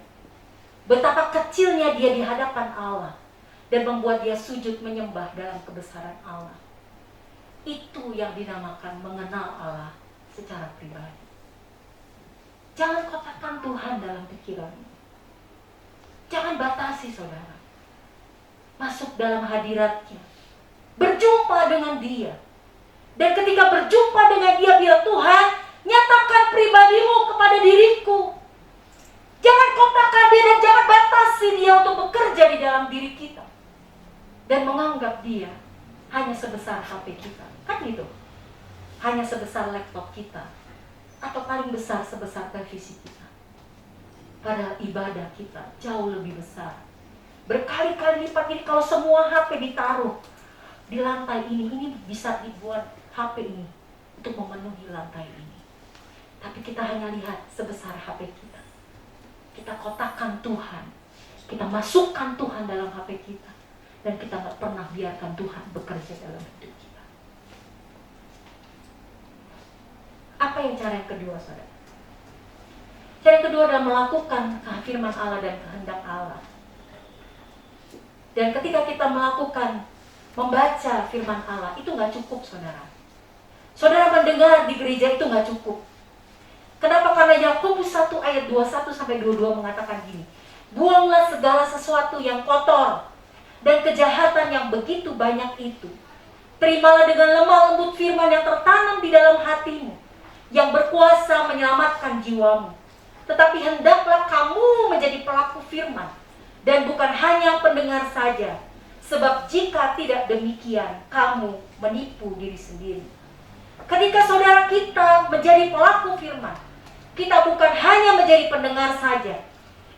betapa kecilnya dia di hadapan Allah, dan membuat dia sujud menyembah dalam kebesaran Allah. Itu yang dinamakan mengenal Allah secara pribadi. Jangan kotakkan Tuhan dalam pikiranmu. Jangan batasi, saudara. Masuk dalam hadiratnya, berjumpa dengan dia. Dan ketika berjumpa dengan dia, bilang, Tuhan, nyatakan pribadimu kepada diriku. Jangan kotakkan dia dan jangan batasi dia untuk bekerja di dalam diri kita. Dan menganggap dia hanya sebesar HP kita. Kan gitu? Hanya sebesar laptop kita, atau paling besar sebesar televisi kita. Padahal ibadah kita jauh lebih besar, berkali-kali lipat. Ini kalau semua HP ditaruh di lantai ini bisa dibuat HP ini untuk memenuhi lantai ini. Tapi kita hanya lihat sebesar HP kita. Kita kotakkan Tuhan, kita masukkan Tuhan dalam HP kita, dan kita gak pernah biarkan Tuhan bekerja dalam hidup kita. Apa yang cara yang kedua, saudara? Cara yang kedua adalah melakukan firman Allah dan kehendak Allah. Dan ketika kita melakukan, membaca firman Allah, itu gak cukup, saudara. Saudara mendengar di gereja itu gak cukup. Kenapa? Karena Yakobus 1 ayat 21-22 mengatakan gini, buanglah segala sesuatu yang kotor dan kejahatan yang begitu banyak itu. Terimalah dengan lemah lembut firman yang tertanam di dalam hatimu, yang berkuasa menyelamatkan jiwamu. Tetapi hendaklah kamu menjadi pelaku firman, dan bukan hanya pendengar saja. Sebab jika tidak demikian, kamu menipu diri sendiri. Ketika saudara kita menjadi pelaku firman, kita bukan hanya menjadi pendengar saja.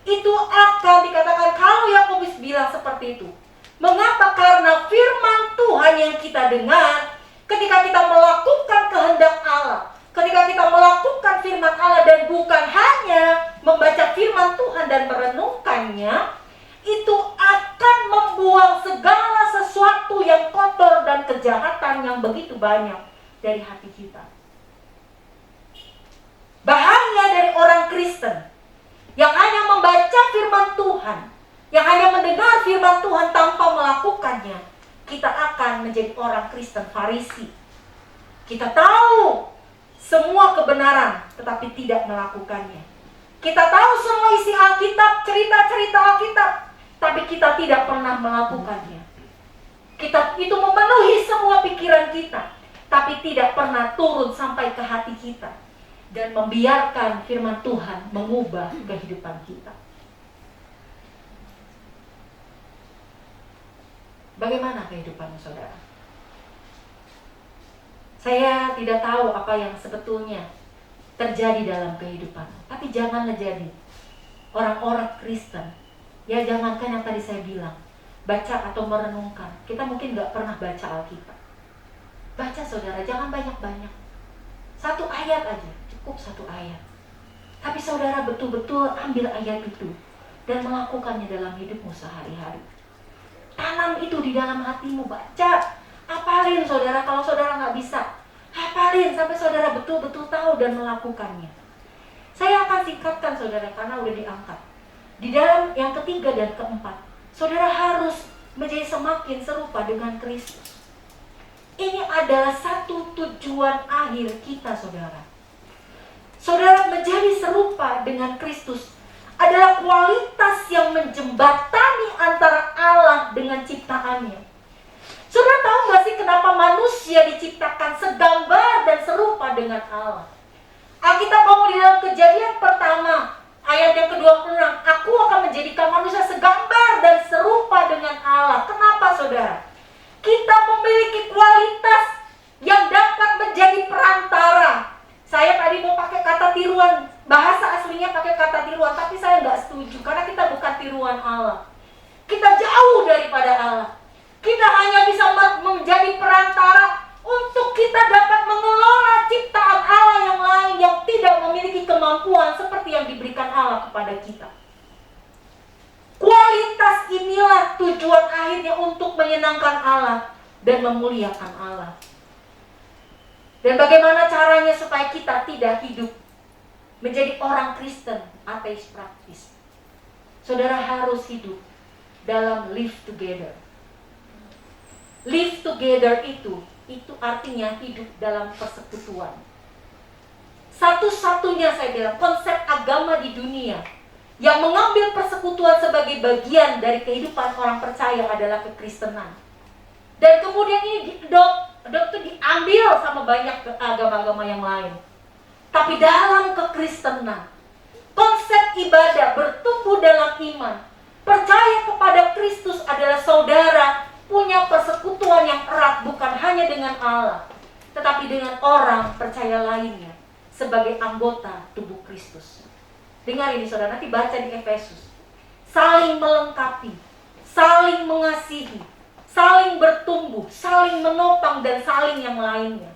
Itu akan dikatakan, kalau Yakobus bilang seperti itu. Mengapa? Karena firman Tuhan yang kita dengar, ketika kita melakukan kehendak Allah, ketika kita melakukan firman Allah dan bukan hanya membaca firman Tuhan dan merenungkannya, itu akan membuang segala sesuatu yang kotor dan kejahatan yang begitu banyak dari hati kita. Bahaya dari orang Kristen yang hanya membaca firman Tuhan, yang hanya mendengar firman Tuhan tanpa melakukannya, kita akan menjadi orang Kristen Farisi. Kita tahu semua kebenaran, tetapi tidak melakukannya. Kita tahu semua isi Alkitab, cerita-cerita Alkitab, tapi kita tidak pernah melakukannya. Kita itu memenuhi semua pikiran kita, tapi tidak pernah turun sampai ke hati kita dan membiarkan firman Tuhan mengubah kehidupan kita. Bagaimana kehidupanmu, saudara? Saya tidak tahu apa yang sebetulnya terjadi dalam kehidupan, tapi janganlah jadi orang-orang Kristen. Ya jangankan yang tadi saya bilang, baca atau merenungkan. Kita mungkin gak pernah baca Alkitab. Baca saudara, jangan banyak-banyak. 1 ayat aja, cukup 1 ayat. Tapi saudara betul-betul ambil ayat itu dan melakukannya dalam hidupmu sehari-hari. Tanam itu di dalam hatimu, baca. Hafalin saudara, kalau saudara gak bisa, hafalin sampai saudara betul-betul tahu dan melakukannya. Saya akan singkatkan saudara karena udah diangkat. Di dalam yang ketiga dan keempat, saudara harus menjadi semakin serupa dengan Kristus. Ini adalah satu tujuan akhir kita saudara. Saudara menjadi serupa dengan Kristus adalah kualitas yang menjembatani antara Allah dengan ciptaannya. Saudara tahu gak sih kenapa manusia diciptakan segambar dan serupa dengan Allah? Alkitab ngomong di dalam Kejadian pertama ayat yang ke-26, aku akan menjadikan manusia segambar dan serupa dengan Allah. Kenapa saudara? Kita memiliki kualitas yang dapat menjadi perantara. Saya tadi mau pakai kata tiruan, bahasa aslinya pakai kata tiruan, tapi saya nggak setuju karena kita bukan tiruan Allah. Kita jauh daripada Allah. Kita hanya bisa menjadi perantara untuk kita dapat mengelola ciptaan Allah yang lain yang tidak memiliki kemampuan seperti yang diberikan Allah kepada kita. Kualitas inilah tujuan akhirnya untuk menyenangkan Allah dan memuliakan Allah. Dan bagaimana caranya supaya kita tidak hidup menjadi orang Kristen ateis praktis? Saudara harus hidup dalam live together. Live together itu artinya hidup dalam persekutuan. Satu-satunya saya bilang konsep agama di dunia yang mengambil persekutuan sebagai bagian dari kehidupan orang percaya adalah kekristenan. Dan kemudian ini diambil sama banyak agama-agama yang lain. Tapi dalam kekristenan, konsep ibadah bertumbuh dalam iman, percaya kepada Kristus adalah saudara punya persekutuan yang erat bukan hanya dengan Allah, tetapi dengan orang percaya lainnya sebagai anggota tubuh Kristus. Dengar ini saudara, nanti baca di Efesus. Saling melengkapi, saling mengasihi, saling bertumbuh, saling menopang dan saling yang lainnya.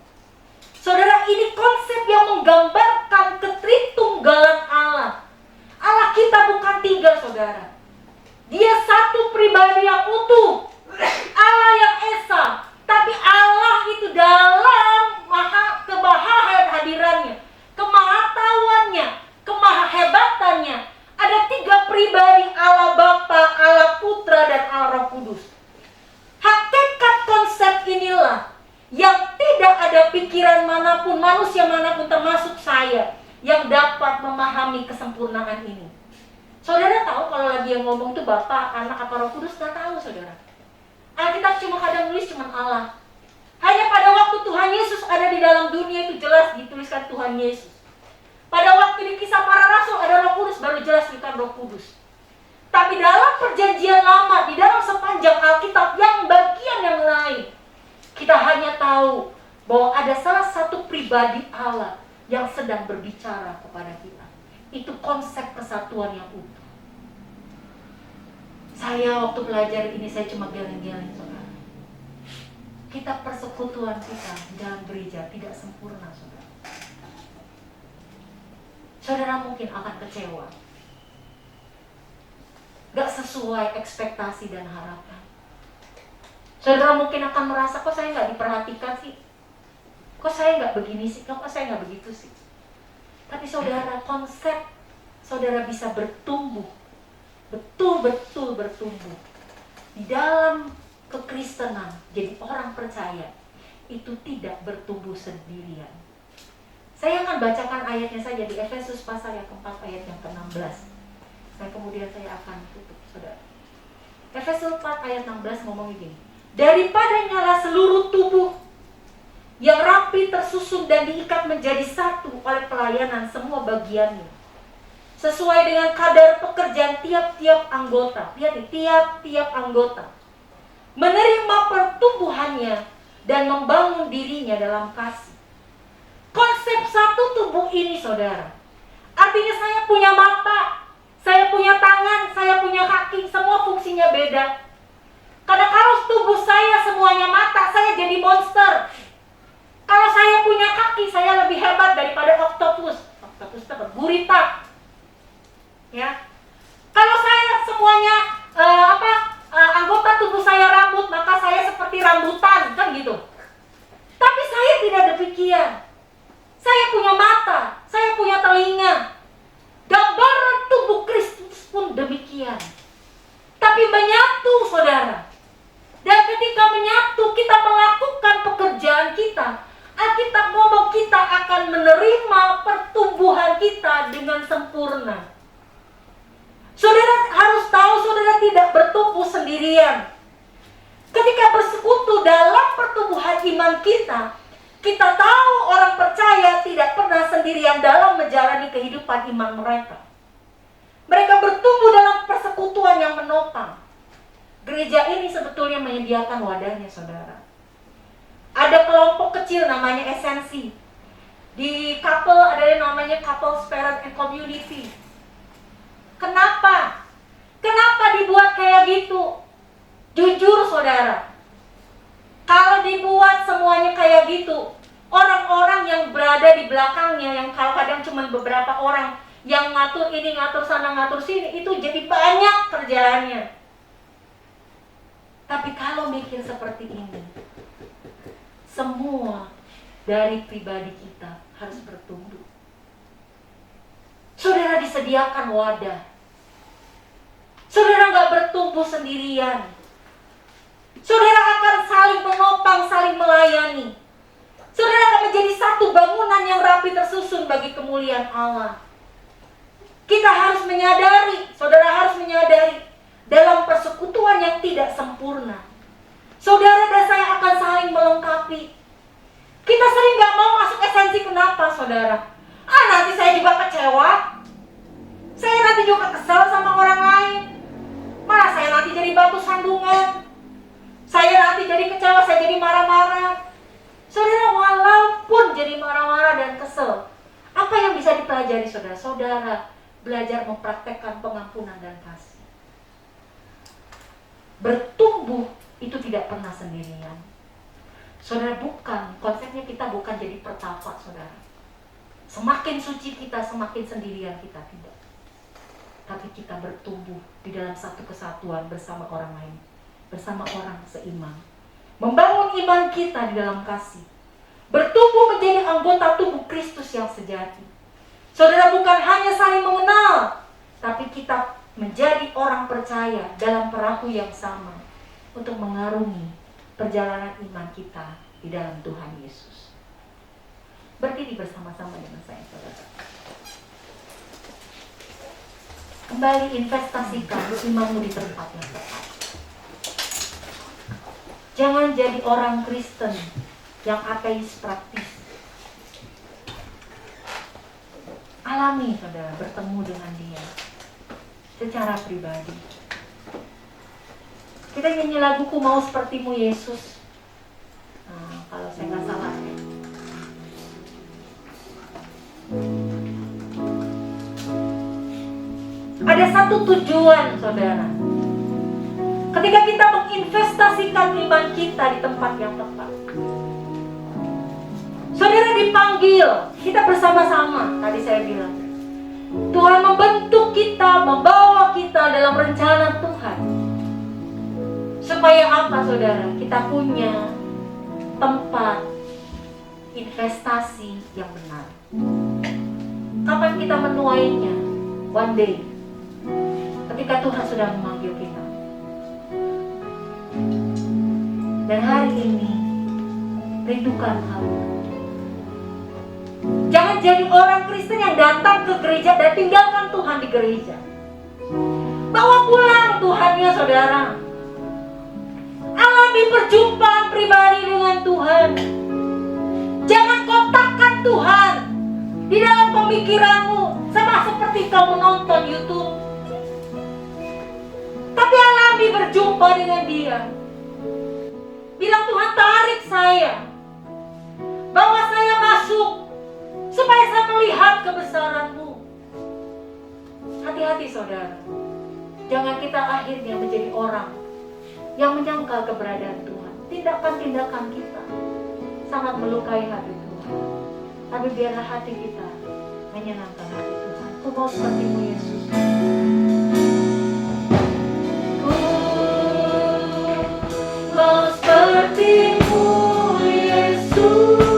Saudara, ini konsep yang menggambarkan ketritunggalan Allah. Allah kita bukan 3 saudara. Dia satu pribadi yang utuh. Allah yang esa, tapi Allah itu dalam kehadirannya, kemahatauannya, kemahahebatannya. Ada 3 pribadi, Allah Bapa, Allah Putra, dan Allah Roh Kudus. Hakikat konsep inilah yang tidak ada pikiran manapun, manusia manapun termasuk saya yang dapat memahami kesempurnaan ini. Saudara tahu kalau lagi yang ngomong itu Bapa, Anak, atau Roh Kudus? Gak tahu saudara. Alkitab cuma kadang nulis cuma Allah. Hanya pada waktu Tuhan Yesus ada di dalam dunia itu jelas dituliskan Tuhan Yesus. Pada waktu di Kisah Para Rasul ada Roh Kudus, baru jelas dituliskan Roh Kudus. Tapi dalam perjanjian lama, di dalam sepanjang Alkitab yang bagian yang lain, kita hanya tahu bahwa ada salah satu pribadi Allah yang sedang berbicara kepada kita. Itu konsep kesatuan yang utuh. Saya waktu belajar ini saya cuma geleng-geleng saudara. Kita persekutuan kita dalam gereja tidak sempurna saudara. Saudara mungkin akan kecewa. Gak sesuai ekspektasi dan harapan. Saudara mungkin akan merasa, kok saya gak diperhatikan sih? Kok saya gak begini sih? Kok saya gak begitu sih? Tapi saudara, konsep saudara bisa bertumbuh, betul-betul bertumbuh di dalam kekristenan, jadi orang percaya itu tidak bertumbuh sendirian. Saya akan bacakan ayatnya saja di Efesus pasal yang keempat ayat yang ke-16. Dan kemudian saya akan tutup saudara. Efesus 4 ayat 16 ngomong begini. Daripadanya lah seluruh tubuh yang rapi tersusun dan diikat menjadi satu oleh pelayanan semua bagiannya, sesuai dengan kadar pekerjaan tiap-tiap anggota. Lihat nih, tiap-tiap anggota menerima pertumbuhannya dan membangun dirinya dalam kasih. Konsep satu tubuh ini, saudara, artinya saya punya mata, saya punya tangan, saya punya kaki, semua fungsinya beda. Karena kalau tubuh saya semuanya mata, saya jadi monster. Kalau saya punya kaki, saya lebih hebat daripada oktopus. Oktopus itu gurita. Ya. Kalau saya semuanya anggota tubuh saya rambut, maka saya seperti rambutan, kan gitu. Tapi saya tidak demikian. Saya punya mata, saya punya telinga. Gambaran tubuh Kristus pun demikian. Tapi menyatu, saudara. Dan ketika menyatu, kita melakukan pekerjaan kita. Alkitab ngomong kita akan menerima pertumbuhan kita dengan sempurna. Saudara harus tahu, saudara tidak bertumbuh sendirian. Ketika bersekutu dalam pertumbuhan iman kita, kita tahu orang percaya tidak pernah sendirian dalam menjalani kehidupan iman mereka. Mereka bertumbuh dalam persekutuan yang menopang. Gereja ini sebetulnya menyediakan wadahnya, saudara. Ada kelompok kecil namanya Esensi. Di couple ada yang namanya Couple Parent and Community. Kenapa? Kenapa dibuat kayak gitu? Jujur, saudara, kalau dibuat semuanya kayak gitu, orang-orang yang berada di belakangnya, yang kadang cuma beberapa orang yang ngatur ini, ngatur sana, ngatur sini, itu jadi banyak kerjaannya. Tapi kalau mikir seperti ini, semua dari pribadi kita harus bertumbuh. Saudara disediakan wadah. Saudara gak bertumbuh sendirian. Saudara akan saling menopang, saling melayani. Saudara akan menjadi satu bangunan yang rapi tersusun bagi kemuliaan Allah. Kita harus menyadari, saudara harus menyadari, dalam persekutuan yang tidak sempurna, saudara dan saya akan saling melengkapi. Kita sering gak mau masuk esensi. Kenapa, saudara? Nanti saya juga kecewa. Saya nanti juga kesal sama orang lain. Malah saya nanti jadi batu sandungan. Saya nanti jadi kecewa, saya jadi marah-marah. Saudara, walaupun jadi marah-marah dan kesel, apa yang bisa dipelajari, saudara? Saudara belajar mempraktekkan pengampunan dan kasih. Bertumbuh itu tidak pernah sendirian. Saudara, konsepnya kita bukan jadi pertapa, saudara. Semakin suci kita, semakin sendirian kita, tidak. Tapi kita bertumbuh di dalam satu kesatuan bersama orang lain, bersama orang seiman. Membangun iman kita di dalam kasih. Bertumbuh menjadi anggota tubuh Kristus yang sejati. Saudara, bukan hanya saling mengenal, tapi kita menjadi orang percaya dalam perahu yang sama untuk mengarungi perjalanan iman kita di dalam Tuhan Yesus. Berdiri bersama-sama dengan saya, saudara. Kembali investasikan imanmu di tempat yang tepat. Jangan jadi orang Kristen yang ateis praktis. Alami, saudara, bertemu dengan Dia secara pribadi. Kita nyanyi laguku Mau Sepertimu Yesus. Kalau saya nggak salah ya. Ada satu tujuan, saudara. Ketika kita menginvestasikan iman kita di tempat yang tepat, saudara dipanggil, kita bersama-sama. Tadi saya bilang, Tuhan membentuk kita, membawa kita dalam rencana Tuhan. Supaya apa, saudara? Kita punya tempat investasi yang benar. Kapan kita menuainya? One day, ketika Tuhan sudah memanggil kita. Dan hari ini, rindukan hal itu. Jangan jadi orang Kristen yang datang ke gereja dan tinggalkan Tuhan di gereja. Bawa pulang Tuhannya, saudara. Alami perjumpaan pribadi dengan Tuhan. Jangan kotakkan Tuhan di dalam pemikiranmu, sama seperti kau menonton YouTube. Tapi alami berjumpa dengan Dia. Bila bilang, Tuhan tarik saya, bawa saya masuk, supaya saya melihat kebesaran-Mu. Hati-hati saudara, jangan kita akhirnya menjadi orang yang menyangkal keberadaan Tuhan. Tindakan-tindakan kita sangat melukai hati Tuhan. Tapi biarlah hati kita menyenangkan hati Tuhan. Ku mau seperti-Mu Yesus. Ku mau seperti-Mu Yesus.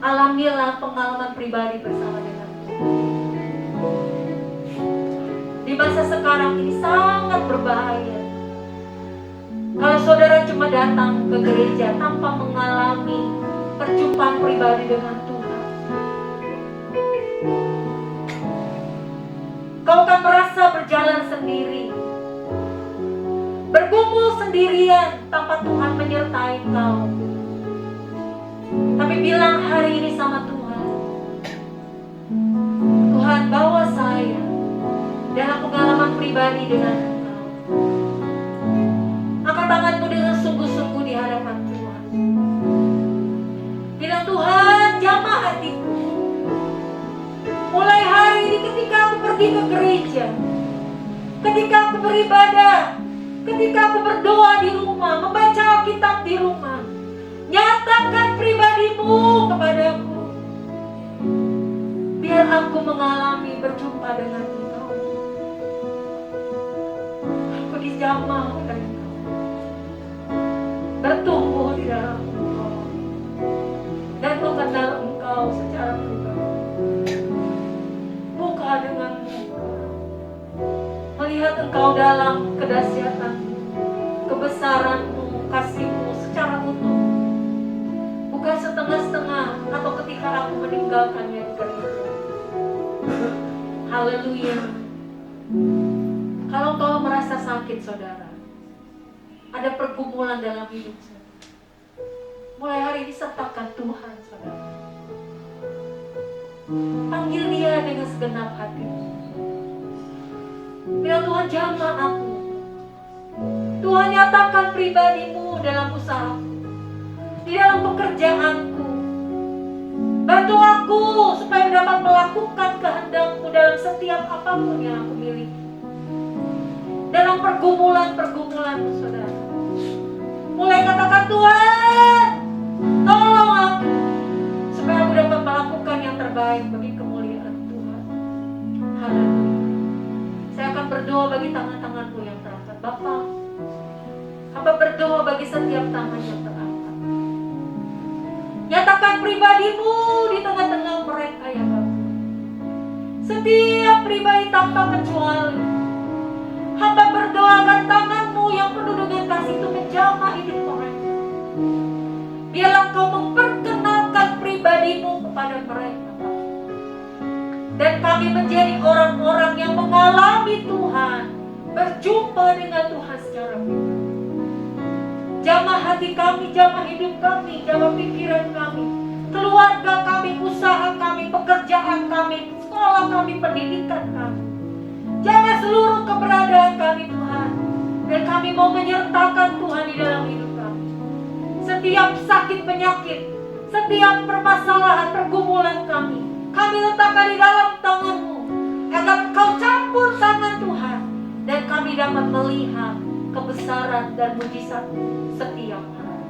alamilah pengalaman pribadi bersama dengan Tuhan. Di masa sekarang ini sangat berbahaya kalau saudara cuma datang ke gereja tanpa mengalami perjumpaan pribadi dengan Tuhan. Kau akan merasa berjalan sendiri, bergumul sendirian, tanpa Tuhan menyertai engkau. Tapi bilang hari ini sama Tuhan, Tuhan bawa saya dalam pengalaman pribadi dengan Engkau. Angkat tanganmu dengan sungguh-sungguh di hadapan Tuhan. Bilang, Tuhan, jamah hatiku. Mulai hari ini ketika aku pergi ke gereja, ketika aku beribadah, ketika aku berdoa di rumah, membaca Alkitab di rumah, nyatakan pribadimu kepadaku. Biar aku mengalami berjumpa dengan Engkau. Aku dijamah oleh Engkau, bertumbuh di dalam Engkau, dan mengenal Engkau secara pribadi. Buka dengan muka, melihat Engkau dalam kedahsyatanmu, kebesaranmu, kasihmu secara utuh. Bukan setengah-setengah atau ketika aku meninggalkannya di gereja. Haleluya. Kalau kau merasa sakit, saudara, ada pergumulan dalam hidup saudara, mulai hari ini sertakan Tuhan, saudara. Panggil Dia dengan segenap hati. Bilang, Tuhan, jamah aku. Tuhan, nyatakan pribadimu dalam usahaku, di dalam pekerjaanku. Bantu aku supaya dapat melakukan kehendak-Mu dalam setiap apapun yang aku miliki. Dalam pergumulan-pergumulan-Mu, saudara. Mulai katakan, Tuhan, tolong aku supaya aku dapat melakukan yang terbaik bagi kemuliaan Tuhan. Haleluya. Saya akan berdoa bagi tangan-tanganmu yang terangkat. Bapa, hamba berdoa bagi setiap tangan yang terangkat. Nyatakan pribadimu di tengah-tengah mereka, ya Bapa. Setiap pribadi tanpa kecuali. Hamba berdoa agar tanganmu yang penuh dengan kasih itu menjamah hidup mereka. Biarlah Engkau memperkenalkan pribadimu kepada mereka, Bapa. Dan kami menjadi orang-orang yang mengalami Tuhan, berjumpa dengan Tuhan secara pribadi. Jamah hati kami, jamah hidup kami, jamah pikiran kami, keluarga kami, usaha kami, pekerjaan kami, sekolah kami, pendidikan kami. Jamah seluruh keberadaan kami, Tuhan. Dan kami mau menyertakan Tuhan di dalam hidup kami. Setiap sakit penyakit, setiap permasalahan, pergumulan kami letakkan di dalam tangan-Mu, agar Engkau campur tangan Tuhan, dan kami dapat melihat kebesaran dan mujizat setiap hari.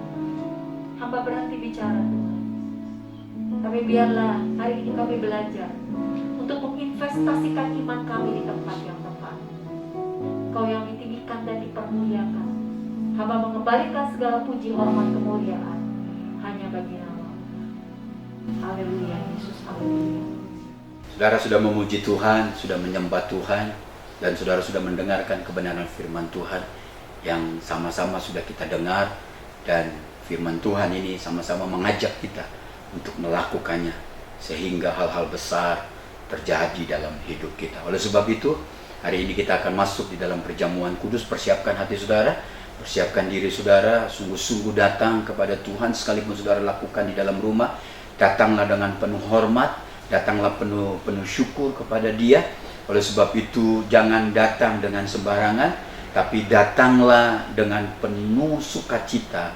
Hamba berhenti bicara, Tuhan. Tapi biarlah hari ini kami belajar untuk menginvestasikan iman kami di tempat yang tepat. Kau yang ditinggikan dan dipermuliakan. Hamba mengembalikan segala puji, hormat, kemuliaan hanya bagi nama. Haleluya, Yesus, haleluya. Saudara sudah memuji Tuhan, sudah menyembah Tuhan, dan saudara sudah mendengarkan kebenaran firman Tuhan yang sama-sama sudah kita dengar, dan firman Tuhan ini sama-sama mengajak kita untuk melakukannya sehingga hal-hal besar terjadi dalam hidup kita. Oleh sebab itu, hari ini kita akan masuk di dalam perjamuan kudus. Persiapkan hati saudara, persiapkan diri saudara, sungguh-sungguh datang kepada Tuhan sekalipun saudara lakukan di dalam rumah. Datanglah dengan penuh hormat, datanglah penuh syukur kepada Dia. Oleh sebab itu, jangan datang dengan sembarangan, tapi datanglah dengan penuh sukacita,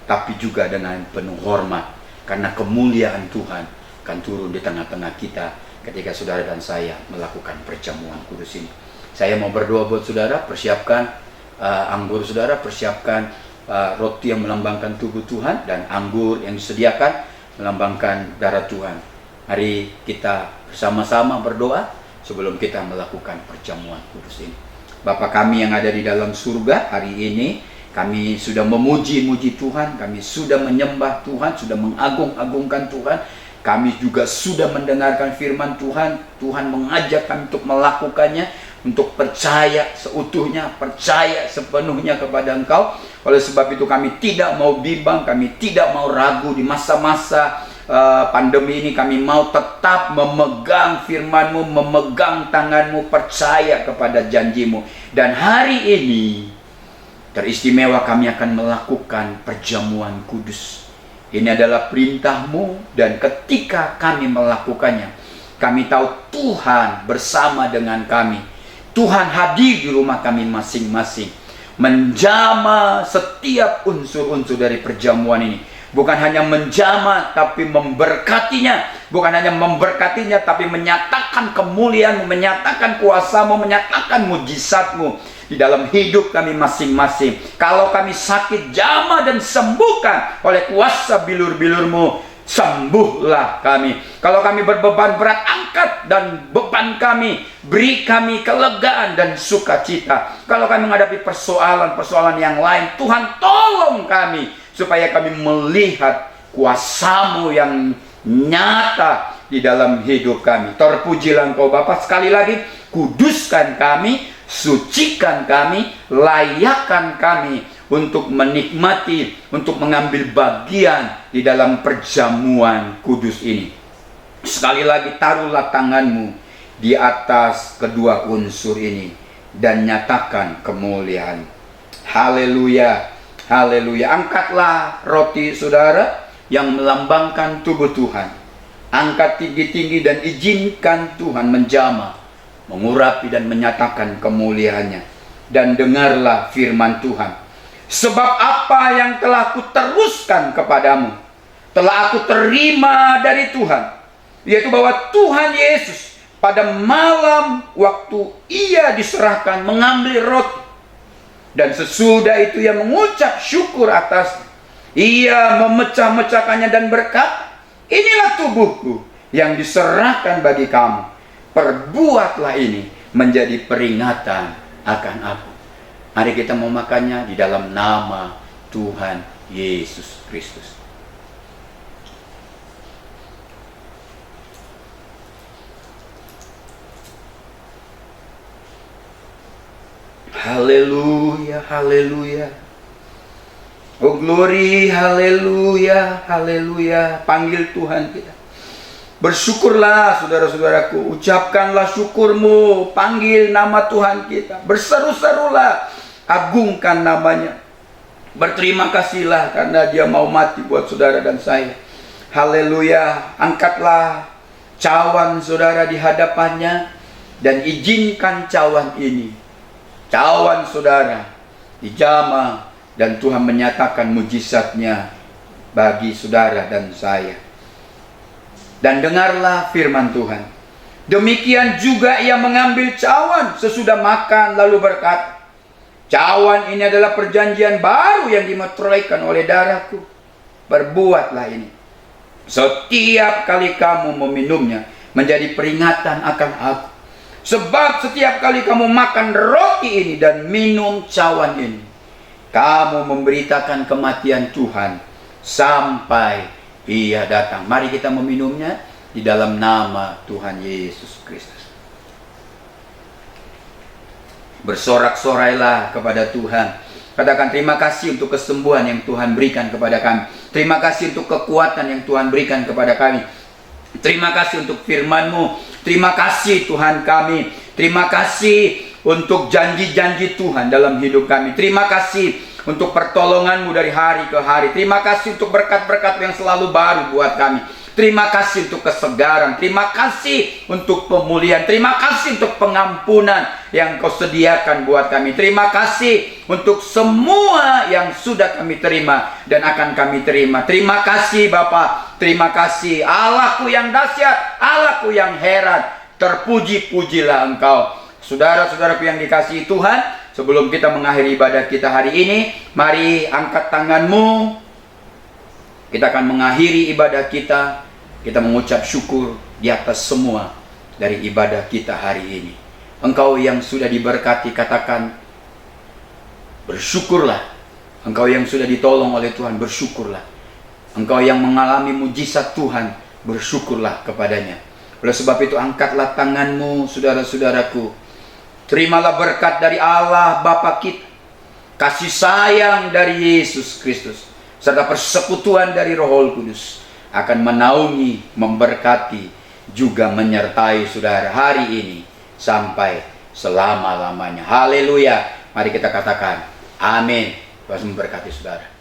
tapi juga dengan penuh hormat, karena kemuliaan Tuhan akan turun di tengah-tengah kita ketika saudara dan saya melakukan perjamuan kudus ini. Saya mau berdoa buat saudara, persiapkan anggur saudara, persiapkan roti yang melambangkan tubuh Tuhan, dan anggur yang disediakan melambangkan darah Tuhan. Mari kita bersama-sama berdoa sebelum kita melakukan perjamuan kudus ini. Bapa kami yang ada di dalam surga, hari ini kami sudah memuji-muji Tuhan, kami sudah menyembah Tuhan, sudah mengagung-agungkan Tuhan. Kami juga sudah mendengarkan firman Tuhan. Tuhan mengajak kami untuk melakukannya, untuk percaya seutuhnya, percaya sepenuhnya kepada Engkau. Oleh sebab itu kami tidak mau bimbang, kami tidak mau ragu di masa-masa pandemi ini. Kami mau tetap memegang firman-Mu, memegang tangan-Mu, percaya kepada janji-Mu. Dan hari ini teristimewa kami akan melakukan perjamuan kudus. Ini adalah perintah-Mu, dan ketika kami melakukannya, kami tahu Tuhan bersama dengan kami. Tuhan hadir di rumah kami masing-masing, menjamah setiap unsur-unsur dari perjamuan ini. Bukan hanya menjamah, tapi memberkatinya. Bukan hanya memberkatinya, tapi menyatakan kemuliaan-Mu, menyatakan kuasa-Mu, menyatakan mujizat-Mu di dalam hidup kami masing-masing. Kalau kami sakit, jamah dan sembuhkan oleh kuasa bilur-bilur-Mu. Sembuhlah kami. Kalau kami berbeban berat, angkat dan beban kami. Beri kami kelegaan dan sukacita. Kalau kami menghadapi persoalan-persoalan yang lain, Tuhan tolong kami, supaya kami melihat kuasa-Mu yang nyata di dalam hidup kami. Terpujilah Engkau Bapa. Sekali lagi, kuduskan kami, sucikan kami, layakkan kami untuk menikmati, untuk mengambil bagian di dalam perjamuan kudus ini. Sekali lagi, taruhlah tangan-Mu di atas kedua unsur ini dan nyatakan kemuliaan. Haleluya, haleluya. Angkatlah roti saudara yang melambangkan tubuh Tuhan. Angkat tinggi-tinggi dan izinkan Tuhan menjamah, mengurapi dan menyatakan kemuliaannya. Dan dengarlah firman Tuhan. Sebab apa yang telah kuteruskan kepadamu, telah aku terima dari Tuhan, yaitu bahwa Tuhan Yesus pada malam waktu Ia diserahkan mengambil roti, dan sesudah itu Ia mengucap syukur atasnya. Ia memecah-mecahkannya dan berkata, inilah tubuhku yang diserahkan bagi kamu. Perbuatlah ini menjadi peringatan akan aku. Mari kita memakannya di dalam nama Tuhan Yesus Kristus. Haleluya, haleluya. Oh glory, haleluya, haleluya. Panggil Tuhan kita. Bersyukurlah saudara-saudaraku, ucapkanlah syukur-Mu, panggil nama Tuhan kita, berseru-serulah, agungkan namanya. Berterima kasihlah karena Dia mau mati buat saudara dan saya. Haleluya. Angkatlah cawan saudara di hadapannya dan izinkan cawan ini, cawan saudara, dijamah, dan Tuhan menyatakan mujizatnya bagi saudara dan saya. Dan dengarlah firman Tuhan. Demikian juga Ia mengambil cawan sesudah makan lalu berkata, cawan ini adalah perjanjian baru yang dimeteraikan oleh darahku. Perbuatlah ini setiap kali kamu meminumnya menjadi peringatan akan aku. Sebab setiap kali kamu makan roti ini dan minum cawan ini, kamu memberitakan kematian Tuhan sampai Ia datang. Mari kita meminumnya di dalam nama Tuhan Yesus Kristus. Bersorak-sorailah kepada Tuhan. Katakan terima kasih untuk kesembuhan yang Tuhan berikan kepada kami. Terima kasih untuk kekuatan yang Tuhan berikan kepada kami. Terima kasih untuk firman-Mu. Terima kasih Tuhan kami. Terima kasih untuk janji-janji Tuhan dalam hidup kami. Terima kasih untuk pertolongan-Mu dari hari ke hari. Terima kasih untuk berkat-berkat yang selalu baru buat kami. Terima kasih untuk kesegaran. Terima kasih untuk pemulihan. Terima kasih untuk pengampunan yang Kau sediakan buat kami. Terima kasih untuk semua yang sudah kami terima dan akan kami terima. Terima kasih Bapa. Terima kasih Allahku yang dahsyat, Allahku yang heran. Terpuji-pujilah Engkau. Saudara-saudaraku yang dikasihi Tuhan, sebelum kita mengakhiri ibadah kita hari ini, mari angkat tanganmu. Kita akan mengakhiri ibadah kita. Kita mengucap syukur di atas semua dari ibadah kita hari ini. Engkau yang sudah diberkati, katakan bersyukurlah. Engkau yang sudah ditolong oleh Tuhan, bersyukurlah. Engkau yang mengalami mujizat Tuhan, bersyukurlah kepadanya. Oleh sebab itu angkatlah tanganmu saudara-saudaraku. Terimalah berkat dari Allah Bapa kita, kasih sayang dari Yesus Kristus, serta persekutuan dari Roh Kudus akan menaungi, memberkati, juga menyertai saudara hari ini sampai selama-lamanya. Haleluya. Mari kita katakan Amin. Tuhan memberkati saudara.